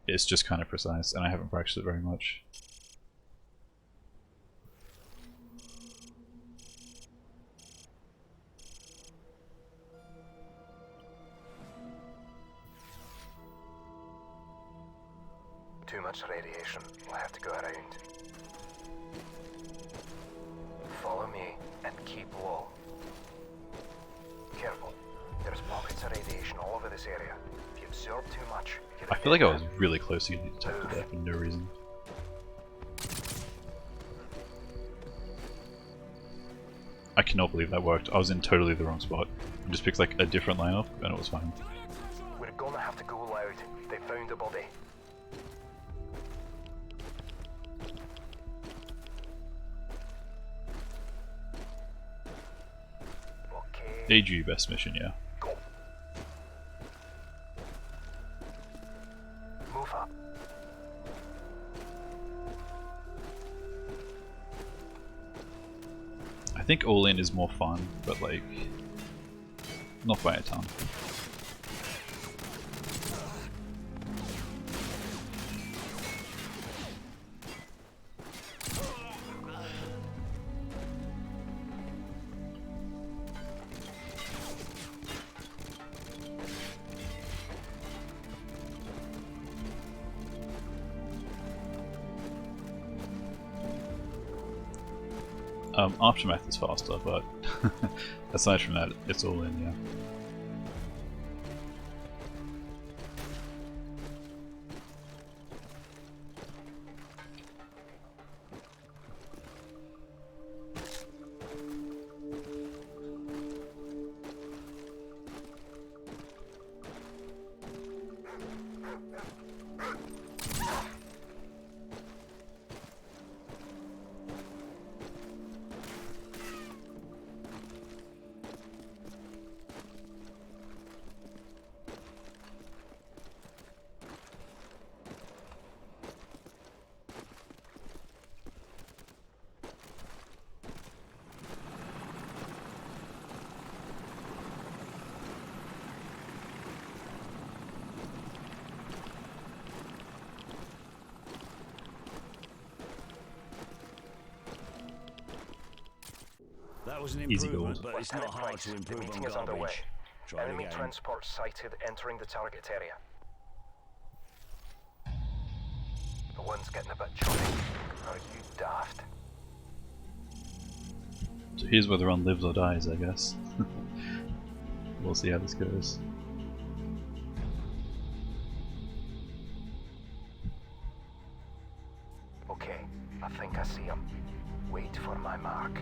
It's just kind of precise, and I haven't practiced it very much. Too much radiation. We'll have to go around. Follow me and keep low. Careful. There's pockets of radiation all over this area. If you absorb too much, I feel like I was really close to getting detected there for no reason. I cannot believe that worked. I was in totally the wrong spot. I just picked like a different lineup and it was fine. We're gonna have to go loud. They found a body. Okay. AG best mission, yeah. Go. Move up. I think all in is more fun, but like not by a ton. Aftermath is faster, but aside from that, it's all in, yeah. That was an Easy improvement, goals. but it's not hard to The improve meeting on is underway. garbage. Try it Enemy again. transport sighted entering the target area. The one's getting a bit choppy. Are you daft? So here's where the run lives or dies, I guess. We'll see how this goes. Okay, I think I see him. Wait for my mark.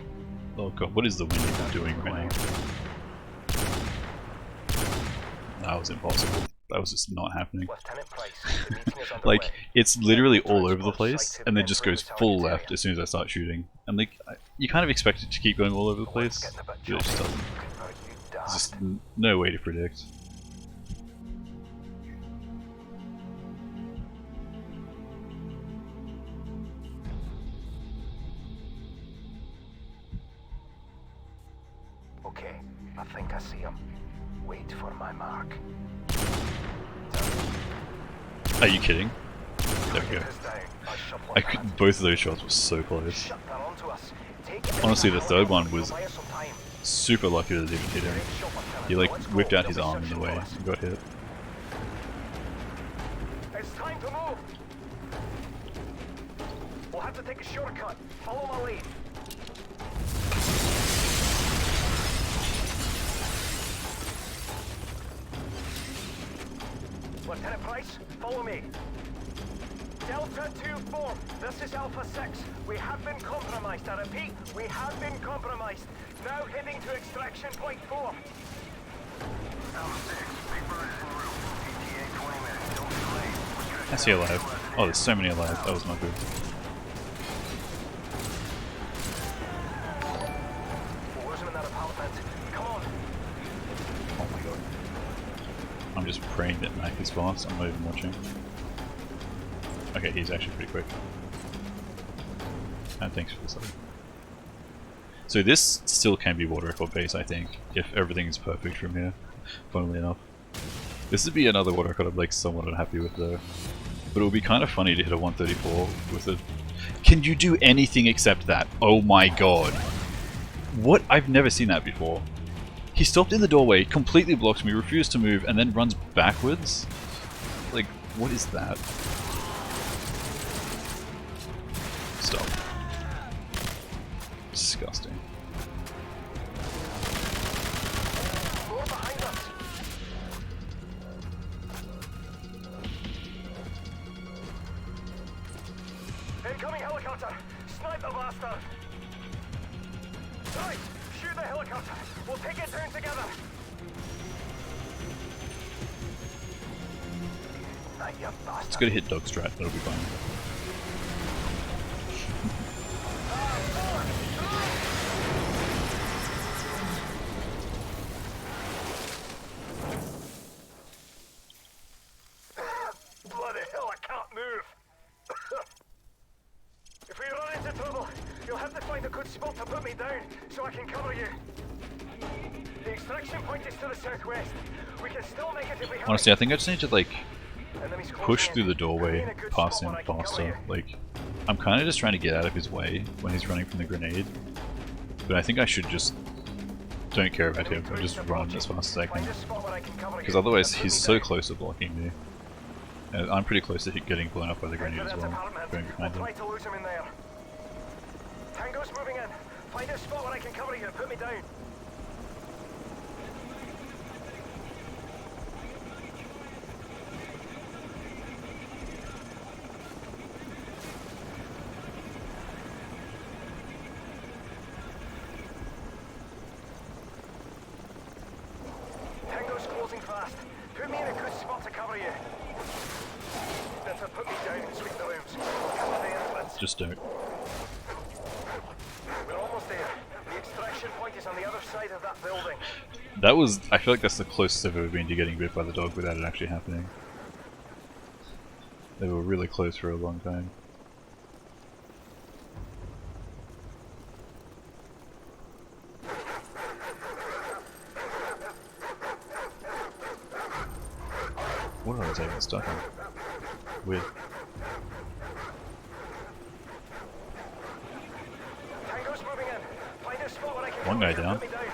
Oh god, what is the wind doing right now? That was impossible. That was just not happening. Lieutenant Price, the meeting is underway. Like, it's literally all over the place, and then just goes full left as soon as I start shooting. And like, you kind of expect it to keep going all over the place, but it just doesn't. Are you There's daft? just no way to predict. Okay, I think I see him. Wait for my mark. Are you kidding? There we go. Is down. I shot I one could, hand. both of those shots were so close. Shut that onto us. Take it Honestly, in the third one It'll was buy us some time. super lucky that it didn't hit him. Great shot, Lieutenant. He like Let's go. whipped out his They'll be arm in the searching way for us. and got hit. It's time to move. We'll have to take a shortcut. Follow my lead. Lieutenant Price, follow me. Delta 2-4, this is Alpha 6. We have been compromised. I repeat, we have been compromised. Now heading to extraction point 4. Alpha 6, reverse en route. ETA 20 minutes, don't be late. I see alive. Oh, there's so many alive. That was not good. We're losing in that apartment. Come on. Oh my god. I'm just praying that Mac is fast. I'm not even watching. Okay, he's actually pretty quick. And thanks for the sub. So this still can be water record base, I think, if everything is perfect from here, funnily enough. This would be another water record I'm like somewhat unhappy with though. But it would be kind of funny to hit a 134 with a... Can you do anything except that? Oh my god. What? I've never seen that before. He stopped in the doorway, completely blocks me, refused to move, and then runs backwards? Like, what is that? Stop. Disgusting. More behind us. Incoming helicopter! Snipe the bastard! Right! Shoot the helicopter! We'll take it down together! You bastard. It's gonna hit dog strat, that'll be fine. Bloody hell, I can't move! If we run into trouble, you'll have to find a good spot to put me down, so I can cover you. The extraction point is to the southwest. We can still make it if we have... Honestly, I think I just need to like Enemies closing push in. through the Put me doorway in a good past spot him where I can cover faster. you. Like, I'm kind of just trying to get out of his way when he's running from the grenade. But I think I should just... Don't care about him, I'll just run as fast as I can. Find a spot where I can cover Because you. otherwise Put he's me so down. close to blocking me. And I'm pretty close to getting blown up by the Head to grenade as that well, apartment. going behind We'll him. try to lose him in there. Tango's moving in. Find a spot where I can cover you and put me down. Tango's closing fast. Put me in a good spot to cover you. Better put me down and sweep the rooms. Cover the entrance. Just don't. We're almost there. The extraction point is on the other side of that building. That was... I feel like that's the closest I've ever been to getting bit by the dog without it actually happening. They were really close for a long time. What are they even stuck on? Weird. Tango's moving in. Find a spot where I can One guy cover you down. and put me down.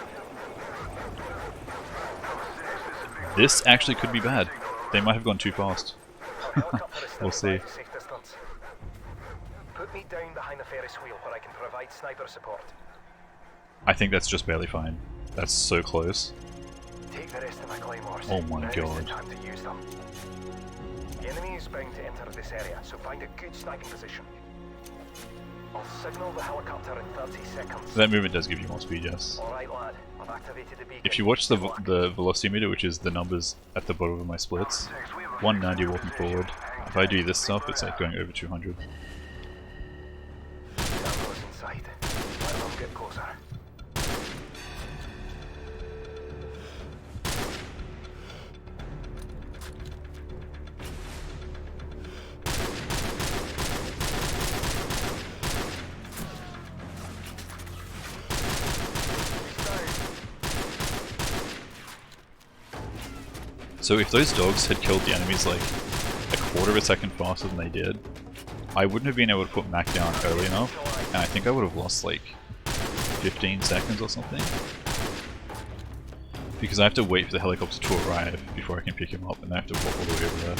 This actually could be bad. They might have gone too fast. Our helicopter is We'll standing see. by at safe distance. Put me down behind the Ferris wheel where I can provide sniper support. I think that's just barely fine. That's so close. Take the rest of my claymores. Oh my Now is god. the time to use them. The enemy is bound to enter this area, so find a good sniping position. I'll signal the helicopter in 30 seconds. That movement does give you more speed, yes. Alright lad, I've activated the beacon. If you watch the Good luck. the velocity meter, which is the numbers at the bottom of my splits, 190 walking forward. If I do this stuff, it's like going over 200. Tango's inside. Let them get closer. So if those dogs had killed the enemies like a quarter of a second faster than they did, I wouldn't have been able to put Mac down early enough, and I think I would have lost like 15 seconds or something. Because I have to wait for the helicopter to arrive before I can pick him up, and I have to walk all the way over there.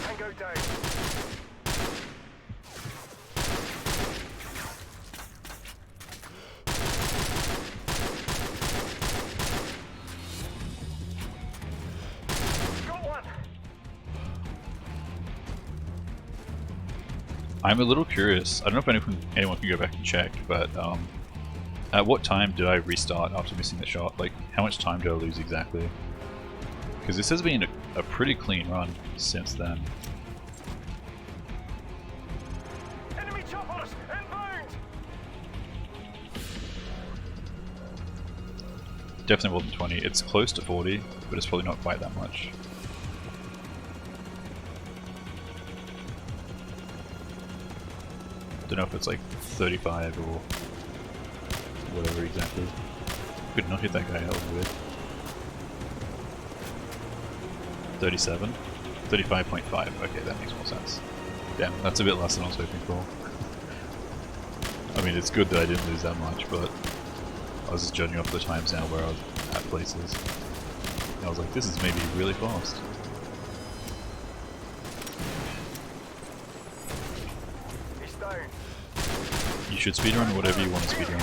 Tango down. Got one. I'm a little curious. I don't know if anyone can go back and check, but at what time did I restart after missing the shot? Like, how much time did I lose exactly? Because this has been a pretty clean run since then. Enemy choppers inbound. Definitely more than 20. It's close to 40, but it's probably not quite that much. Don't know if it's like 35 or whatever exactly. Could not hit that guy, that was weird. 37? 35.5, okay, that makes more sense. Damn, that's a bit less than I was hoping for. I mean, it's good that I didn't lose that much, but I was just judging off the times now where I was at places. And I was like, this is maybe really fast. He's down. You should speedrun whatever you want to speedrun.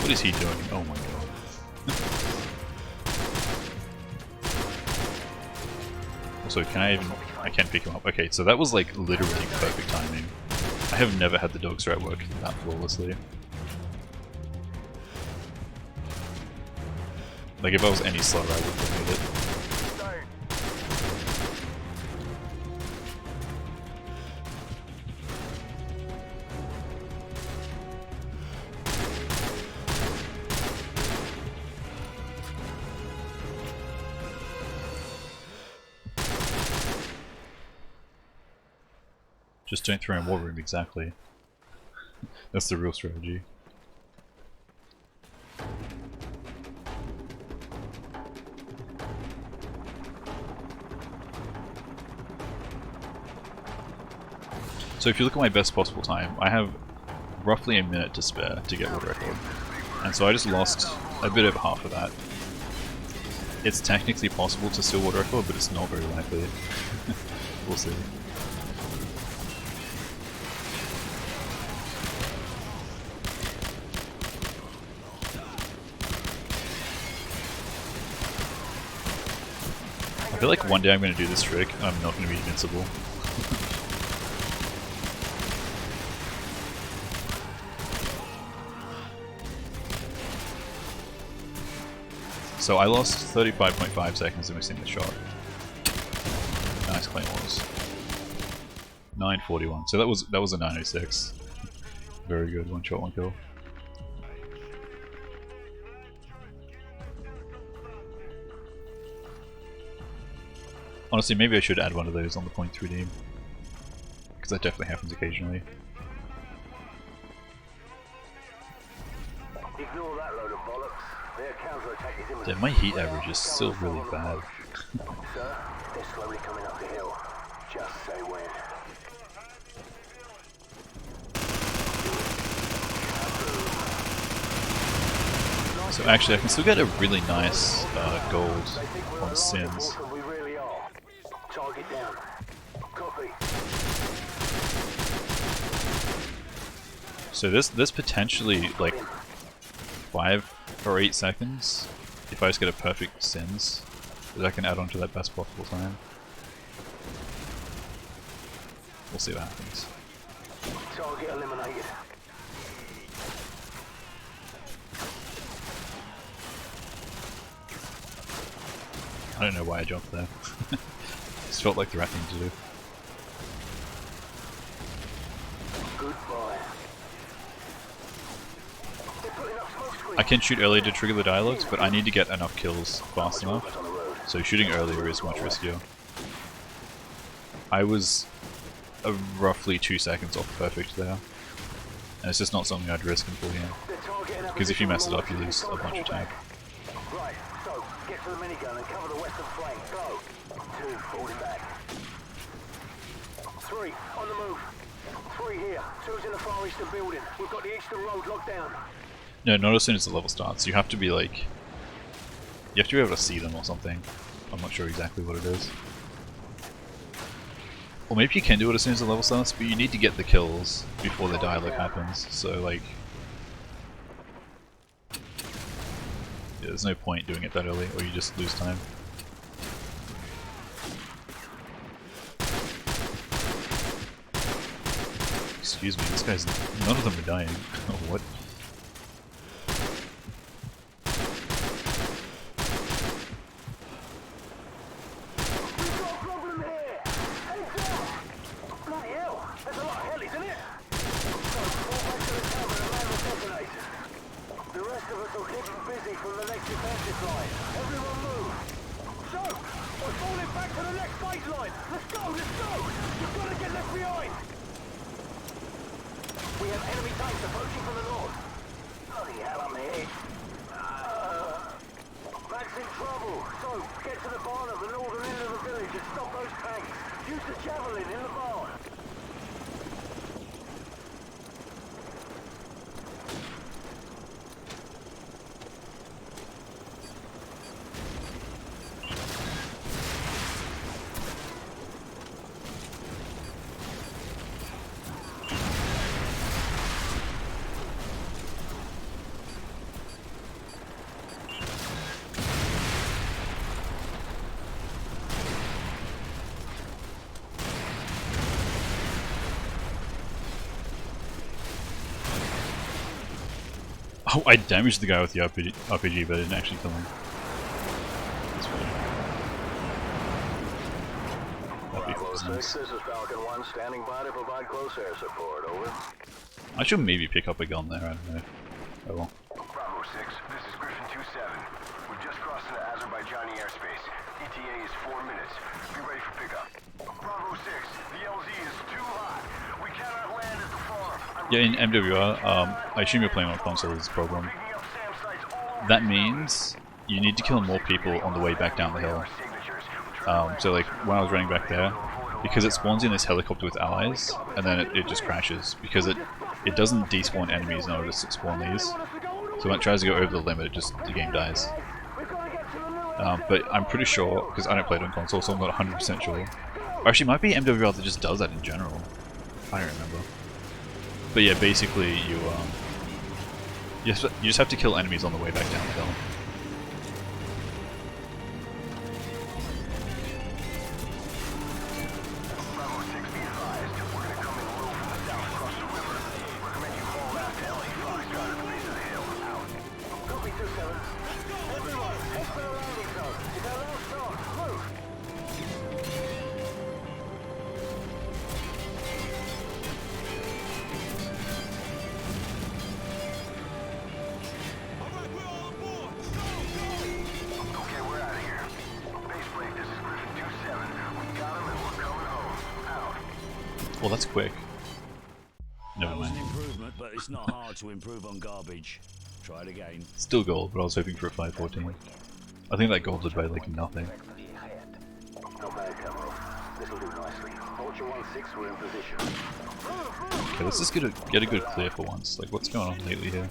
What is he doing? Oh my god. Also, can I even... I can't pick him up. Okay, so that was like literally perfect timing. I have never had the dog strat work that flawlessly. Like if I was any slower I wouldn't have made it. Just don't throw in war room, exactly. That's the real strategy. So if you look at my best possible time, I have roughly a minute to spare to get world record. And so I just lost a bit over half of that. It's technically possible to steal world record, but it's not very likely. We'll see. I feel like one day I'm going to do this trick and I'm not going to be invincible. So I lost 35.5 seconds in missing the shot. Nice claymores. 941. So that was a 906. Very good, one shot, one kill. Honestly, maybe I should add one of those on the point 3D. Because that definitely happens occasionally. Ignore that load of bollocks. Their counterattack is imminent. Damn, my heat average is still really bad. Sir, they're slowly coming up the hill. Just say when. So actually I can still get a really nice gold on Sins. We really are. Target down. Copy. So this potentially like 5 or 8 seconds if I just get a perfect Sins that I can add on to that best possible time. We'll see what happens. Target eliminated. I don't know why I jumped there. Just felt like the right thing to do. Goodbye. I can shoot earlier to trigger the dialogues, but I need to get enough kills fast enough, so shooting earlier is much riskier. I was roughly 2 seconds off perfect there, and it's just not something I'd risk until the end. Because if you mess it up, you lose a bunch of time. Right, so get to the minigun and cover the western flank. Go. 2, falling back. 3, on the move. 3 here. 2's in the far eastern building. We've got the eastern road locked down. No, not as soon as the level starts. You have to be like... You have to be able to see them or something. I'm not sure exactly what it is. Or maybe you can do it as soon as the level starts, but you need to get the kills before the dialogue happens, so like... Yeah, there's no point doing it that early, or you just lose time. Excuse me, this guy's... none of them are dying. Oh, what? keeping busy from the next defensive line. Everyone move. So, we're falling back to the next baseline. Let's go, let's go. You've got to get left behind. We have enemy tanks approaching from the north. Bloody hell, I'm hit. That's in trouble. So, get to the barn at the northern end of the village and stop those tanks. Use the javelin in the barn. Oh, I damaged the guy with the RPG, but I didn't actually kill him. That's funny. Bravo 6, this is Falcon 1, standing by to provide close air support, over. I should maybe pick up a gun there, I don't know. Oh well. Bravo 6, this is Griffin 2-7. We've just crossed into Azerbaijani airspace. ETA is 4 minutes. Be ready for pickup. Bravo 6, the LZ is too hot. We cannot land at the farm. Yeah, in MWR, I assume you're playing on console is the problem. That means you need to kill more people on the way back down the hill. So like, when I was running back there, because it spawns in this helicopter with allies, and then it just crashes, because it doesn't despawn enemies in order to spawn these. So when it tries to go over the limit, the game dies. But I'm pretty sure, because I don't play it on console, so I'm not 100% sure. Or actually, it might be MWR that just does that in general. I don't remember. But yeah, basically you just have to kill enemies on the way back down the hill. Bravo 6, be advised. We're going to come in low from the south across the river. Recommend you fall back to LA Foxtrot at the base of the hill. Out. Copy 2-7. Everyone, head for the landing zone. It's our last stop. Move. Okay, we're out of here. Base break, this is Griffin 2-7. We got him and we're coming home. Out. Well, that's quick. Never That was an mind. improvement, but it's not hard to improve on garbage. Try it again. Still gold, but I was hoping for a 514. I think that gold would buy like nothing. Not bad, Cameron. This'll do nicely. Vulture 1-6, we're in position. Okay, let's just get a good clear for once. Like, what's going on lately here?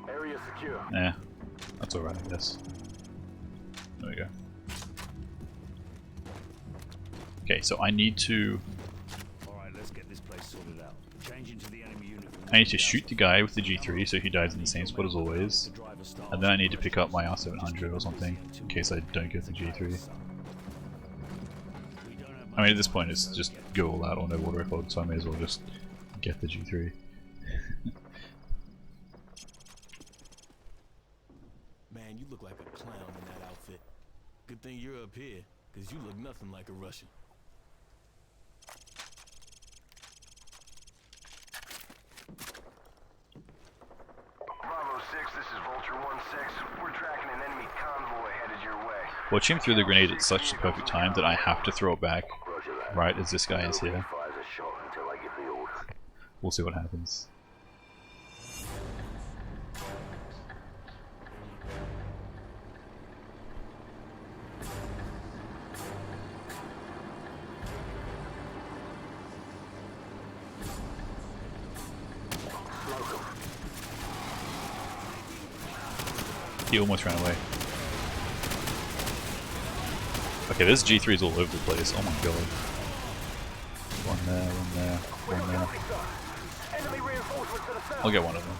Area secure. Eh, that's alright, I guess. There we go. Okay, so I need to Alright, let's get this place sorted out. Change into the enemy uniform. I need to shoot the guy with the G3 so he dies in the same spot as always. And then I need to pick up my R700 or something in case I don't get the G3. I mean, at this point it's just go all out or no water record, so I may as well just get the G3. Man, you look like a clown in that outfit. Good thing you're up here, because you look nothing like a Russian. Bravo 6, this is Vulture 1-6. We're tracking an enemy convoy headed your way. Watching him through the grenade at such a perfect time that I have to throw it back right as this guy is here. Fires a shot until I give the order. We'll see what happens. He almost ran away. Okay, there's G3s all over the place. Oh my god. One there, one there, one there. Enemy reinforcements to the south. I'll get one of them.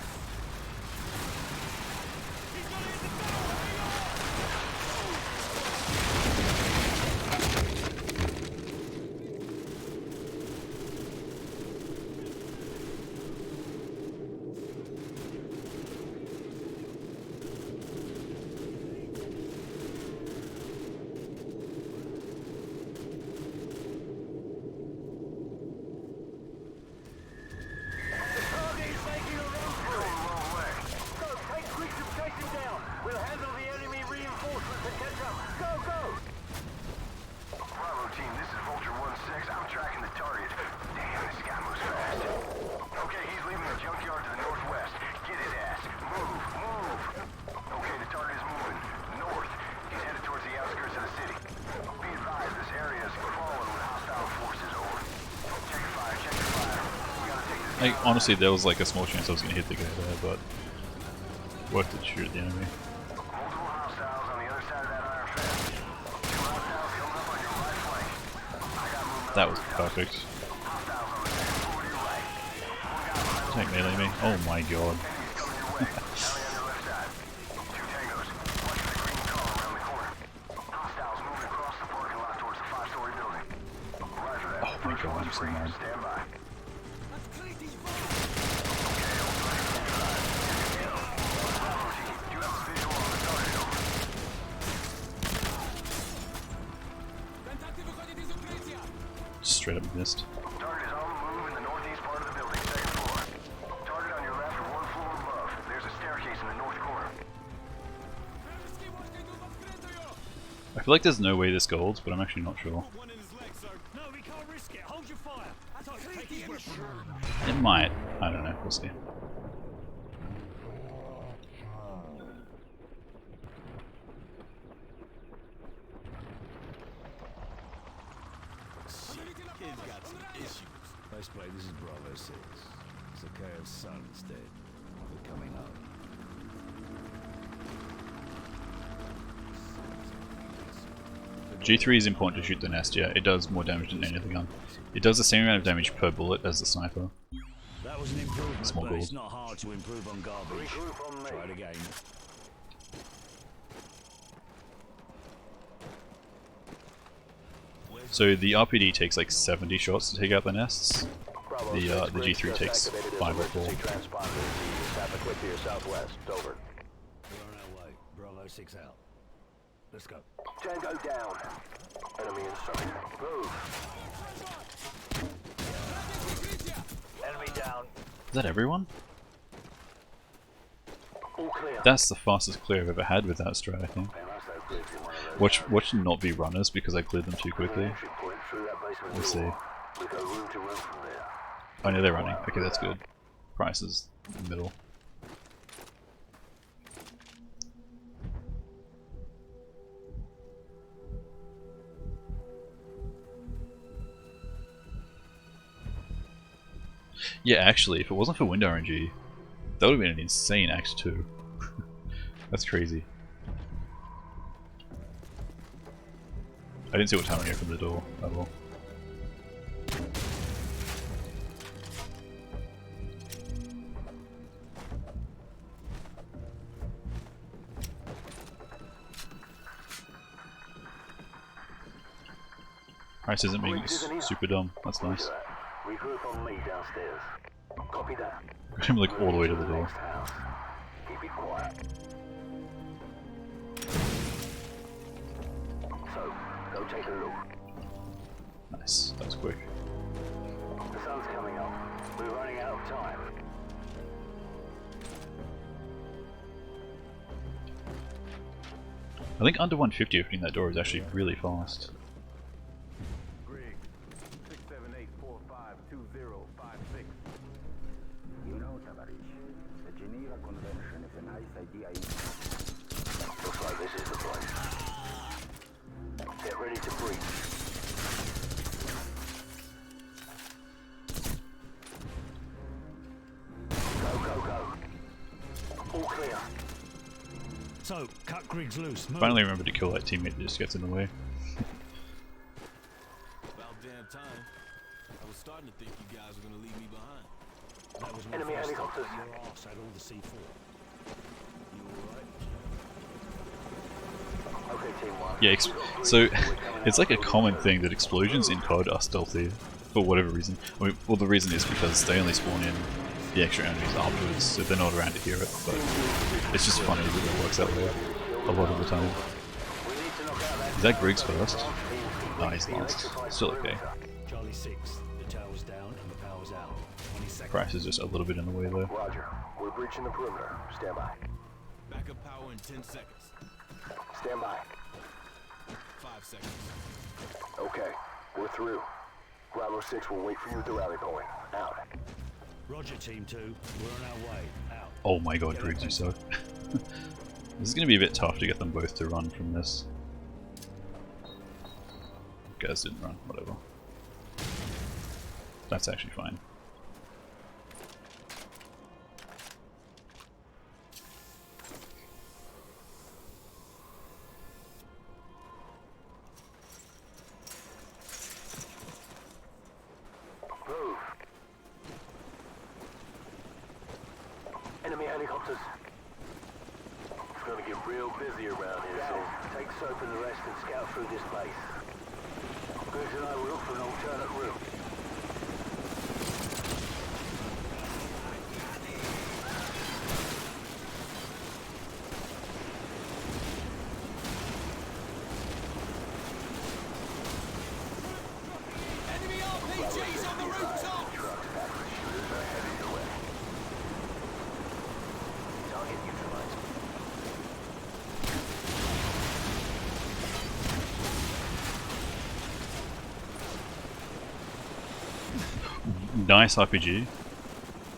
Like, honestly, there was like a small chance I was gonna hit the guy there, but worth it to shoot at the enemy. Multiple hostiles on the other side of that iron fence. Two hostiles coming up on your right flank. I got movement. That was perfect. Hostiles on the second floor to your right. Tank melee me. Oh my god. Enemies coming your way. Alley on your left side. Two tangos. Watch the green car around the corner. Hostiles moving across the parking lot towards the 5-story building. Roger that. Oh my god, I'm so mad. Stand by. Straight up missed. Target is on the move in the northeast part of the building, second floor. Target on your left or one floor above. There's a staircase in the north corner. I feel like there's no way this golds, but I'm actually not sure. One in his leg, sir. No, we can't risk it. Hold your fire. Take his weapon. It might. I don't know. We'll see. Kid's got some issues. Faceplate, this is Bravo 6. Zakaev's son's dead. We're coming up. G3 is important to shoot the nest, yeah. It does more damage than any other gun. It does the same amount of damage per bullet as the sniper. That was an improvement, Small but gold. it's not hard to improve on garbage. Try it again. So the RPD takes like 70 shots to take out the nests. The G3 takes 5 or 4. Traffic to your southwest. Over. We're on our way. Bravo 6 out. Let's go. Tango down. Enemy in sight. Move. Enemy down. Is that everyone? All clear. That's the fastest clear I've ever had with that strat, I think. Watch not be runners because I cleared them too quickly. We'll see. Oh no, they're running. Okay, that's good. Price is in the middle. Yeah, actually, if it wasn't for wind RNG, that would have been an insane Act 2. That's crazy. I didn't see what time I opened the door at all. Price isn't being super dumb. That's nice. Regroup on me downstairs. Copy that. Got him like all the way to the door. Keep it quiet. So, go take a look. Nice. That was quick. The sun's coming up. We're running out of time. I think under 150 opening that door is actually really fast. Griggs, 678-452056. You know, Tavarish, the Geneva Convention is a nice idea. Looks like this is the place. Get ready to breach. Go. All clear. So, cut Griggs loose. Move. Finally remember to kill that teammate that just gets in the way. About damn time. I was starting to think you guys were gonna leave me behind. That was my Enemy first thought. helicopters. Your arse had all the C4. You alright? Okay, team one. Yeah, so it's like a common thing that explosions in CoD are stealthy for whatever reason. I mean, well, the reason is because they only spawn in the extra enemies afterwards, so they're not around to hear it. But it's just funny that it works that way a lot of the time. Is that Griggs first? No, he's last. Still okay. Charlie 6. The tower's down and the power's out. 20 seconds. Price is just a little bit in the way though. Roger. We're breaching the perimeter. Stand by. Backup power in 10 seconds. Stand by. 5 seconds. Okay. We're through. Bravo 6 will wait for you at the rally point. Out. Roger, Team 2. We're on our way. Out. Oh my god, Griggs, you suck. This is going to be a bit tough to get them both to run from this. Guys didn't run, whatever. That's actually fine. helicopters. It's gonna get real busy around here, so take Soap and the rest and scout through this base. Griggs and I will look for an alternate route. Enemy RPGs on the rooftop! Trucks packed with shooters are heading your way. Target neutralized. Nice RPG.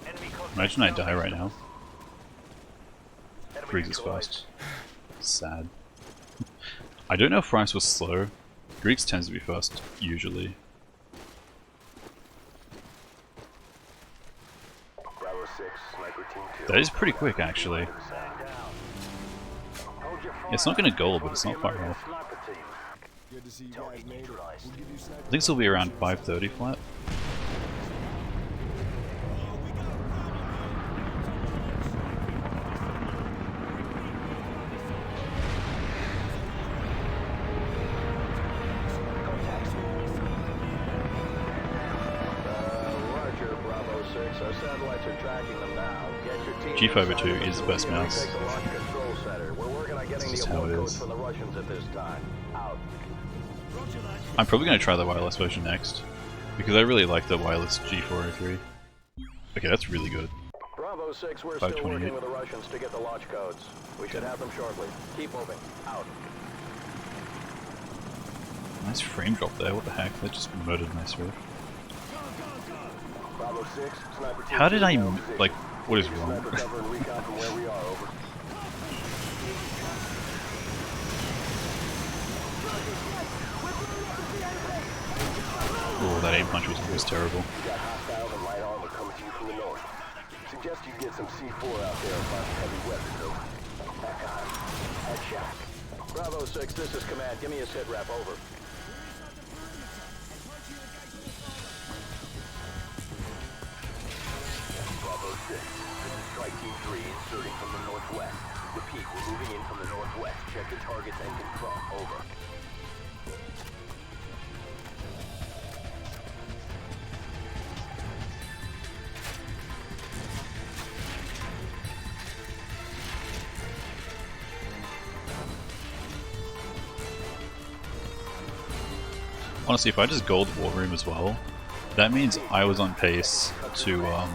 Enemy contact. Imagine I die right now. Enemy Griggs is neutralized. fast. Sad. I don't know if Rice was slow. Griggs tends to be fast, usually. Bravo 6, sniper team 2. That is pretty quick, actually. Stand down. Hold your fire. It's not gonna goal, but it's not far off. Sniper team. Good to see you Target guys made it. neutralized. We'll give you sniper I think this will be around 5:30 flat. Roger, Bravo 6. Our satellites are tracking them now. Get your team G502 inside is the so best we can mouse. take the launch control center. We're working on getting This is the how it abort codes is. from the Russians at this time. Out. I'm probably going to try the wireless version next, because I really like the wireless G403. Okay, that's really good. Bravo 6, we're still 528. working with the Russians to get the launch codes. We should have them shortly. Keep moving. Out. Nice frame drop there, what the heck, that just murdered my surf. Bravo 6, sniper team How did 2 I, now in position. like, what is wrong? Sniper cover and recon from where we are, over. Oh, that aim punch was terrible. We got hostiles and light armor coming to you from the north. Suggest you get some C4 out there and find some heavy weapons, over. Back on. Headshot. Bravo 6, this is command. Give me a sit rep. Over. Bravo 6, this is Strike Team 3 inserting from the northwest. Repeat, we're moving in from the northwest. Check the targets and confirm. Over. Honestly, if I just gold War Room as well, that means I was on pace to, Got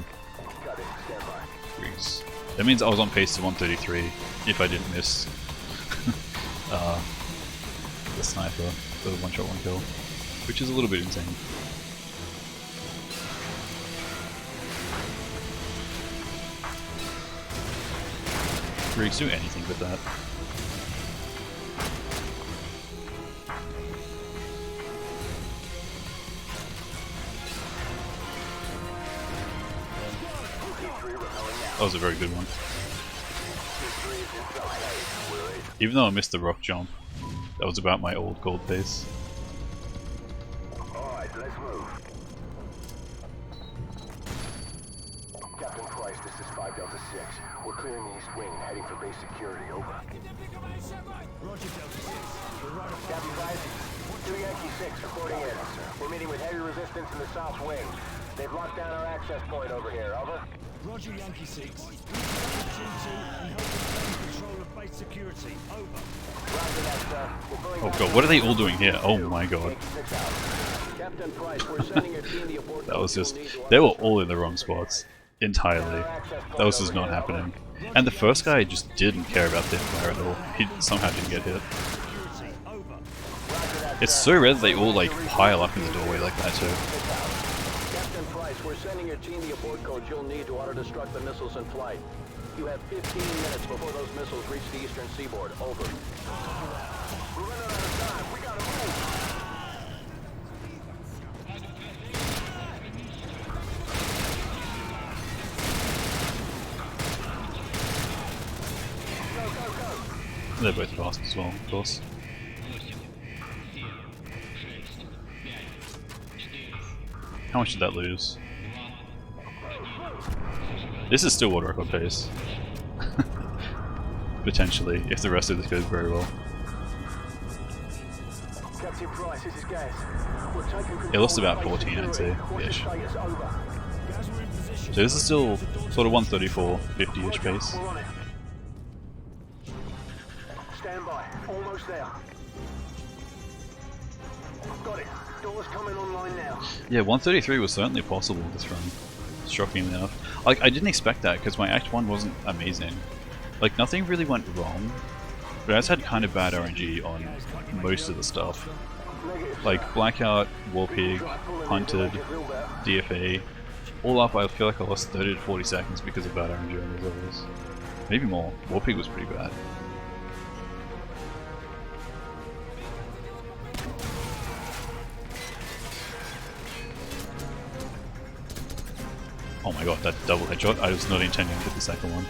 it. Stand by. Griggs. That means I was on pace to 133 if I didn't miss the sniper, the one-shot, one-kill, which is a little bit insane. Griggs, do anything with that. That was a very good one. Even though I missed the rock jump, that was about my old gold pace. Alright, let's move. Captain Price, this is 5 Delta 6. We're clearing the east wing, heading for base security. Over. Captain Price, 2 Yankee 6 reporting in. We're meeting with heavy resistance in the south wing. They've locked down our access point over here. Over. Roger, Yankee 6. We can and help them control of base security. Over. Roger that, sir. We're pulling Oh back god, what are they all doing here? Oh my god. Yankee 6 out. Captain Price, we're sending your team the abort That was codes just, you'll need to they were understand all in the wrong spots. Entirely. That was just not happening. And the first guy just didn't care about the fire at all. He somehow didn't get hit. It's so rare that they all like pile up in the doorway like that too. Captain Price, we're sending your team the abort codes you'll need to auto-destruct the missiles in flight. You have 15 minutes before those missiles reach the eastern seaboard. Over. We're running out of time. We gotta move. They're both fast as well, of course. How much did that lose? This is still water record pace. potentially, if the rest of this goes very well. Captain Price, this is Gaz. We're taking control It lost about of base 14 I'd security. say, What's the ish. status? Over. Guys, we're in position. So this is still sort of 134, 50-ish pace. We're on it. Stand by. Almost there. Got it. Doors coming online now. Yeah, 133 was certainly possible this run, shockingly enough. Like, I didn't expect that because my Act 1 wasn't amazing. Like, nothing really went wrong, but I just had kind of bad RNG on most of the stuff. Like, Blackout, Warpig, Hunted, DFA, all up I feel like I lost 30 to 40 seconds because of bad RNG on those levels. Maybe more. Warpig was pretty bad. Oh my god, that double headshot. I was not intending to hit the second one.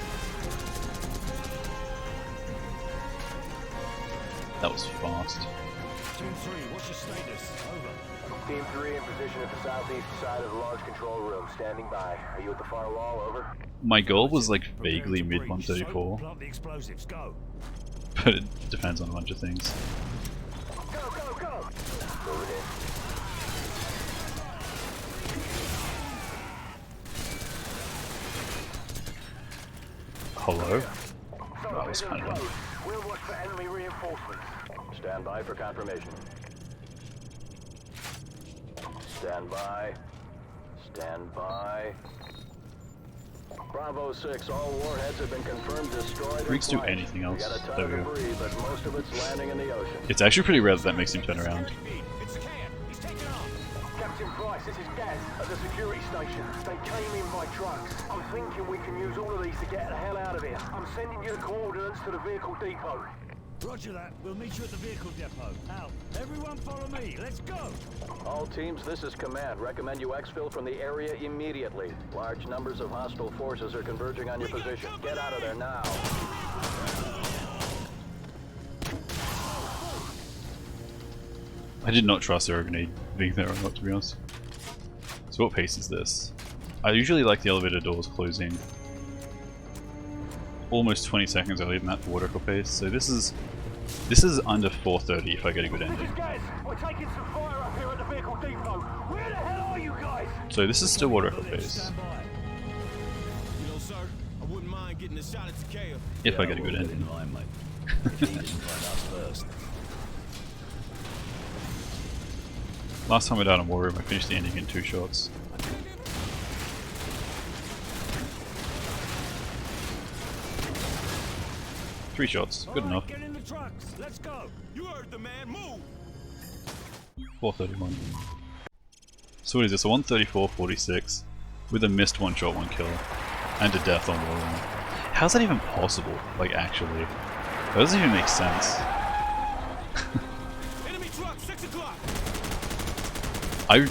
That was fast. Team 3, what's your status? Over. Team 3 in position at the southeast side of the large control room, standing by. Are you at the far wall? Over. My goal was like vaguely mid 134, Plant the explosives, go. but it depends on a bunch of things. Go, go, go! Moving in. Hello? That was kind of fun. We'll watch for enemy reinforcements. Stand by for confirmation. Stand by. Stand by. Bravo 6, all warheads have been confirmed destroyed. Freaks do anything else. We got a ton There of we go. debris, but most of it's landing in the ocean. It's actually pretty rare that that makes him turn around. It's Cam. He's taking off. Captain Price, this is Gaz at the security station. They came in by trucks. I'm thinking we can use all of these to get the hell out of here. I'm sending you the coordinates to the vehicle depot. Roger that. We'll meet you at the vehicle depot. Now, everyone follow me. Let's go. All teams, this is command. Recommend you exfil from the area immediately. Large numbers of hostile forces are converging on your position. Get out of there now. I did not trust their grenade being there or not, to be honest. So what pace is this? I usually like the elevator doors closing almost 20 seconds earlier than that for water pace, so this is under 4:30 if I get a good This ending. is Gaz. We're taking some fire up here at the vehicle depot. Where the hell are you guys? So this is still water pace, Stand by. You know, sir, I wouldn't mind getting a shot at Takeo. if I get a good Get ending. in line, mate. Key didn't find us first. Last time I died on War Room, I finished the ending in 2 shots. Three shots, good enough. Get in the trucks. Let's go. You heard the man. Move. 431. So what is this? A 134.46 with a missed 1-shot 1 kill and a death on War Room. How's that even possible? Like actually, that doesn't even make sense. Enemy truck. 6 o'clock.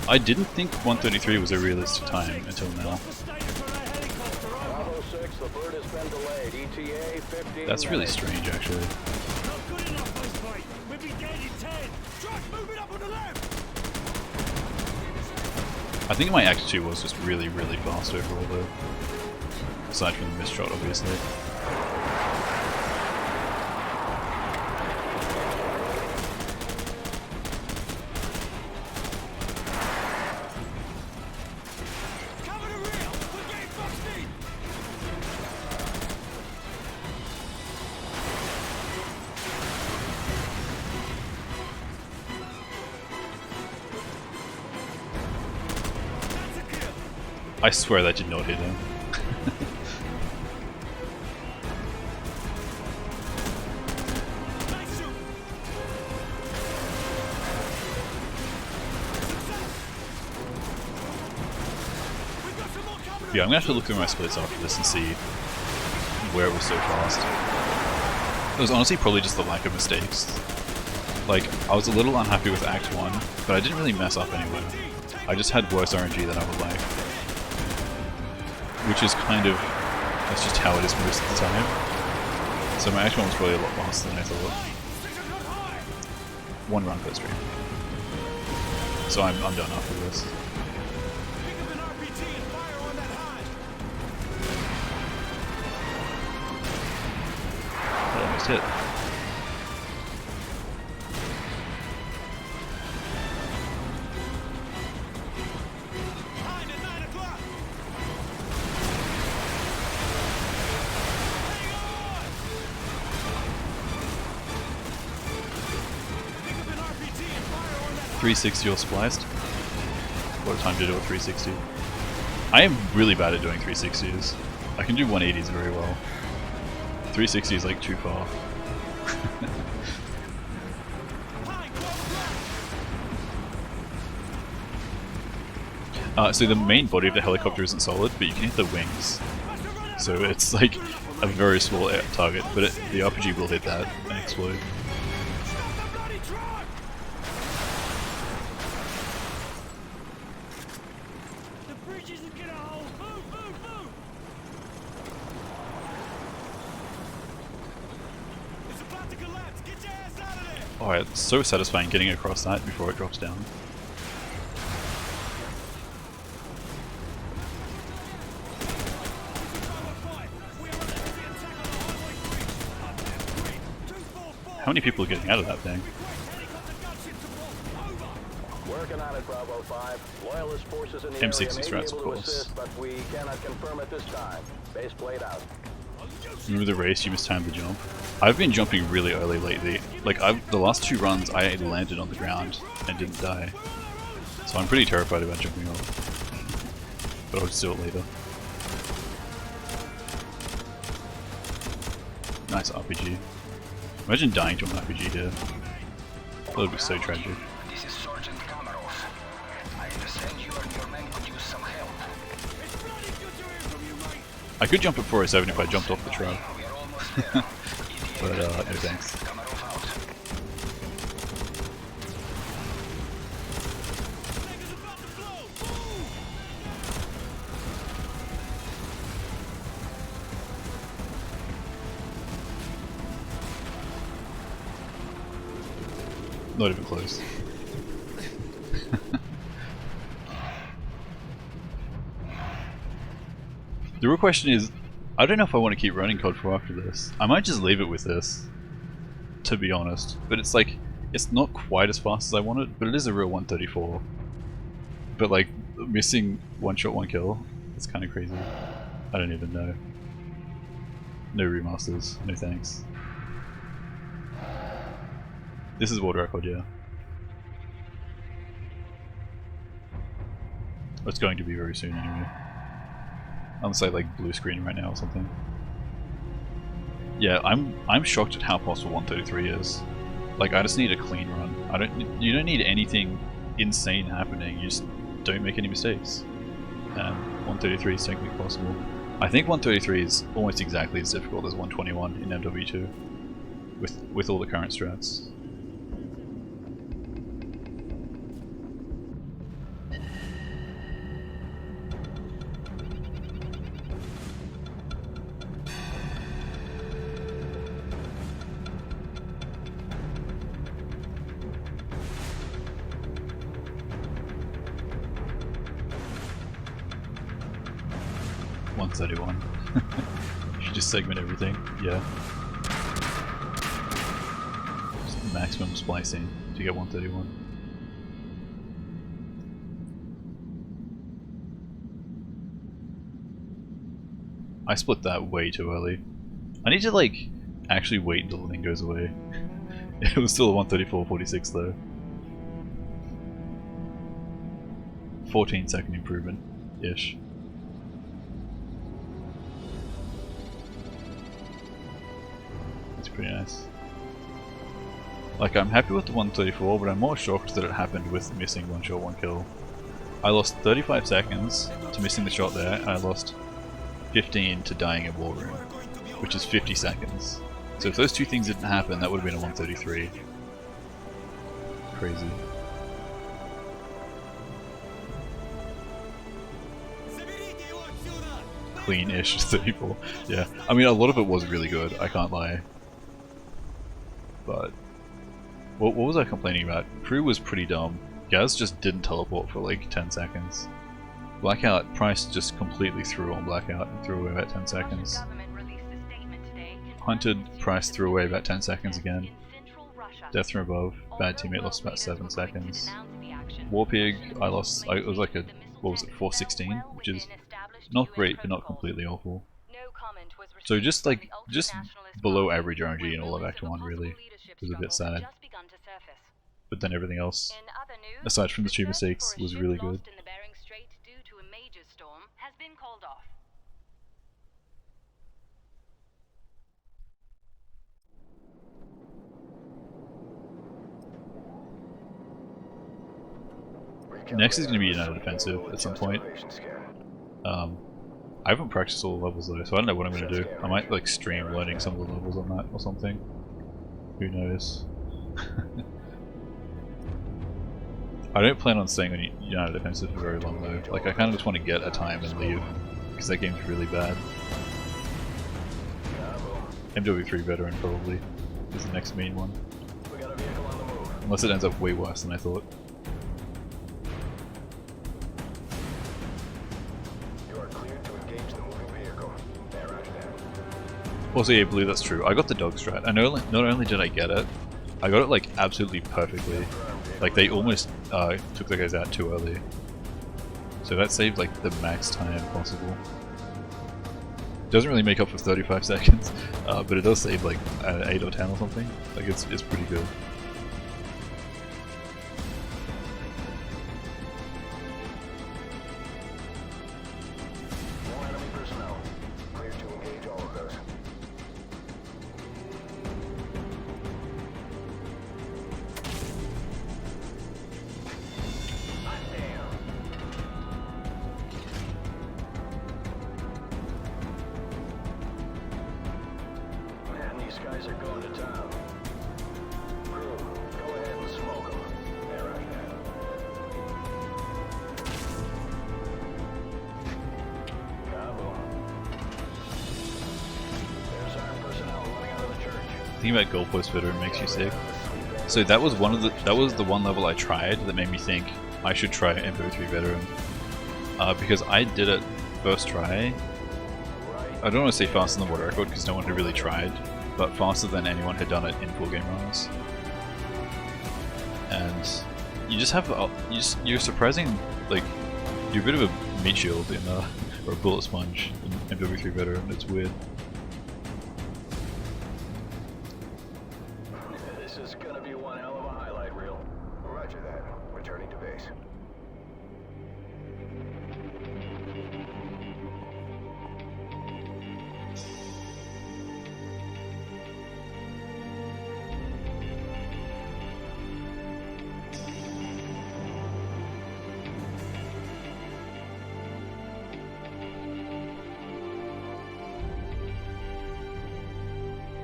I didn't think 133 was a realistic time until now. The status on that helicopter. Over. Bravo 6, the bird has been delayed. ETA 15 That's really minutes. strange, actually. Not good enough, this fight. We'll be dead in 10. Truck moving up on the left. I think my Act 2 was just really, really fast overall, though. Aside from the missed shot, obviously. Cover the rear. We're getting boxed in. That's a kill. I swear that did not hit him. Nice shoot. We've got some more coming. Yeah, I'm gonna have to look through my splits after this and see where it was so fast. It was honestly probably just the lack of mistakes. Like, I was a little unhappy with Act 1, but I didn't really mess up anywhere. I just had worse RNG than I would like. Which is kind of, that's just how it is most of the time. So my Act 1 was probably a lot faster than I thought. 6 o'clock high. 1 run per stream. So I'm done after this. Pick up an RPG and fire on that high. hit. Behind at 9 o'clock. Hang on! Pick up an RPG and fire on that. 360 or spliced. What a time to do a 360. I am really bad at doing 360s. I can do 180s very well. 360 is like too far. So the main body of the helicopter isn't solid, but you can hit the wings. So it's like a very small target, but the RPG will hit that and explode. The bridge isn't gonna hold. Move, move, move! It's about to collapse. Get your ass out of there! Oh, it's so satisfying getting across that before it drops down. How many people are getting out of that thing? Working on it, Bravo 5. Loyalist forces in the M60 area may be strats, able of to course. assist, but we cannot confirm at this time. Base played out. Remember the race, you mistimed the jump? I've been jumping really early lately. Like, the last 2 runs I landed on the ground and didn't die. So I'm pretty terrified about jumping off. But I'll just do it later. Nice RPG. Imagine dying to an RPG here. That would be so tragic. This is Sergeant Kamaros. I understand you and your men could use some help. I could jump at 407 if I jumped off the truck. We are almost there. But no thanks. Kamarov out. Not even close. The real question is, I don't know if I want to keep running CoD 4 after this. I might just leave it with this, to be honest. But it's like, it's not quite as fast as I want it, but it is a real 134. But like, missing one shot, one kill, it's kind of crazy. I don't even know. No remasters, no thanks. This is world record, yeah. It's going to be very soon anyway. Unless I like blue screen right now or something. Yeah, I'm shocked at how possible 133 is. Like, I just need a clean run. You don't need anything insane happening. You just don't make any mistakes. And 133 is technically possible. I think 133 is almost exactly as difficult as 121 in MW2 with all the current strats. You should just segment everything, yeah. Just maximum splicing to get 131. I split that way too early. I need to like actually wait until the thing goes away. It was still a 134.46 though. 14-second improvement-ish. Pretty nice. Like, I'm happy with the 134, but I'm more shocked that it happened with missing one shot, one kill. I lost 35 seconds to missing the shot there, and I lost 15 to dying in war room, which is 50 seconds. So if those two things didn't happen, that would have been a 133. Crazy. Clean-ish 34. Yeah, I mean, a lot of it was really good, I can't lie. But what was I complaining about? Crew was pretty dumb. Gaz just didn't teleport for like 10 seconds. Blackout, Price just completely threw on Blackout and threw away about 10 seconds. Hunted, Price threw away about 10 seconds again. Death from above, bad teammate lost about 7 seconds. Warpig, I lost, it was like a, what was it, 416, which is not great but not completely awful. So just below average RNG in all of Act 1 really. It was a bit sad. But then everything else, aside from the two mistakes, was really good. Next is going to be United Offensive at some point. I haven't practiced all the levels though, so I don't know what I'm going to do. I might like stream learning some of the levels on that or something. Who knows? I don't plan on staying on United Offensive for very long though. Like I kind of just want to get a time and leave, because that game's really bad. MW3 Veteran probably is the next main one. Unless it ends up way worse than I thought. Also, yeah, Blue, that's true. I got the dog strat, and not only did I get it, I got it like absolutely perfectly. Like they almost took the guys out too early. So that saved like the max time possible. Doesn't really make up for 35 seconds, but it does save like 8 or 10 or something. Like it's pretty good. The thing about goalpost veteran makes you sick. So that was the one level I tried that made me think I should try MW3 veteran. Because I did it first try. I don't want to say faster than the world record because no one had really tried, but faster than anyone had done it in full game runs. And you just have you're surprising, like you're a bit of a meat shield in or a bullet sponge in MW3 veteran. It's weird. This is gonna be one hell of a highlight reel. Roger that. Returning to base.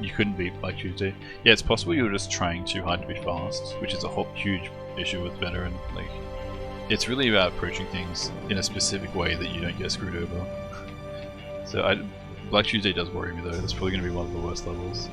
You couldn't beat Black Tuesday. Yeah, it's possible you were just trying too hard to be fast, which is a whole huge issue with veteran. Like, it's really about approaching things in a specific way that you don't get screwed over. So Black Tuesday does worry me though. That's probably going to be one of the worst levels.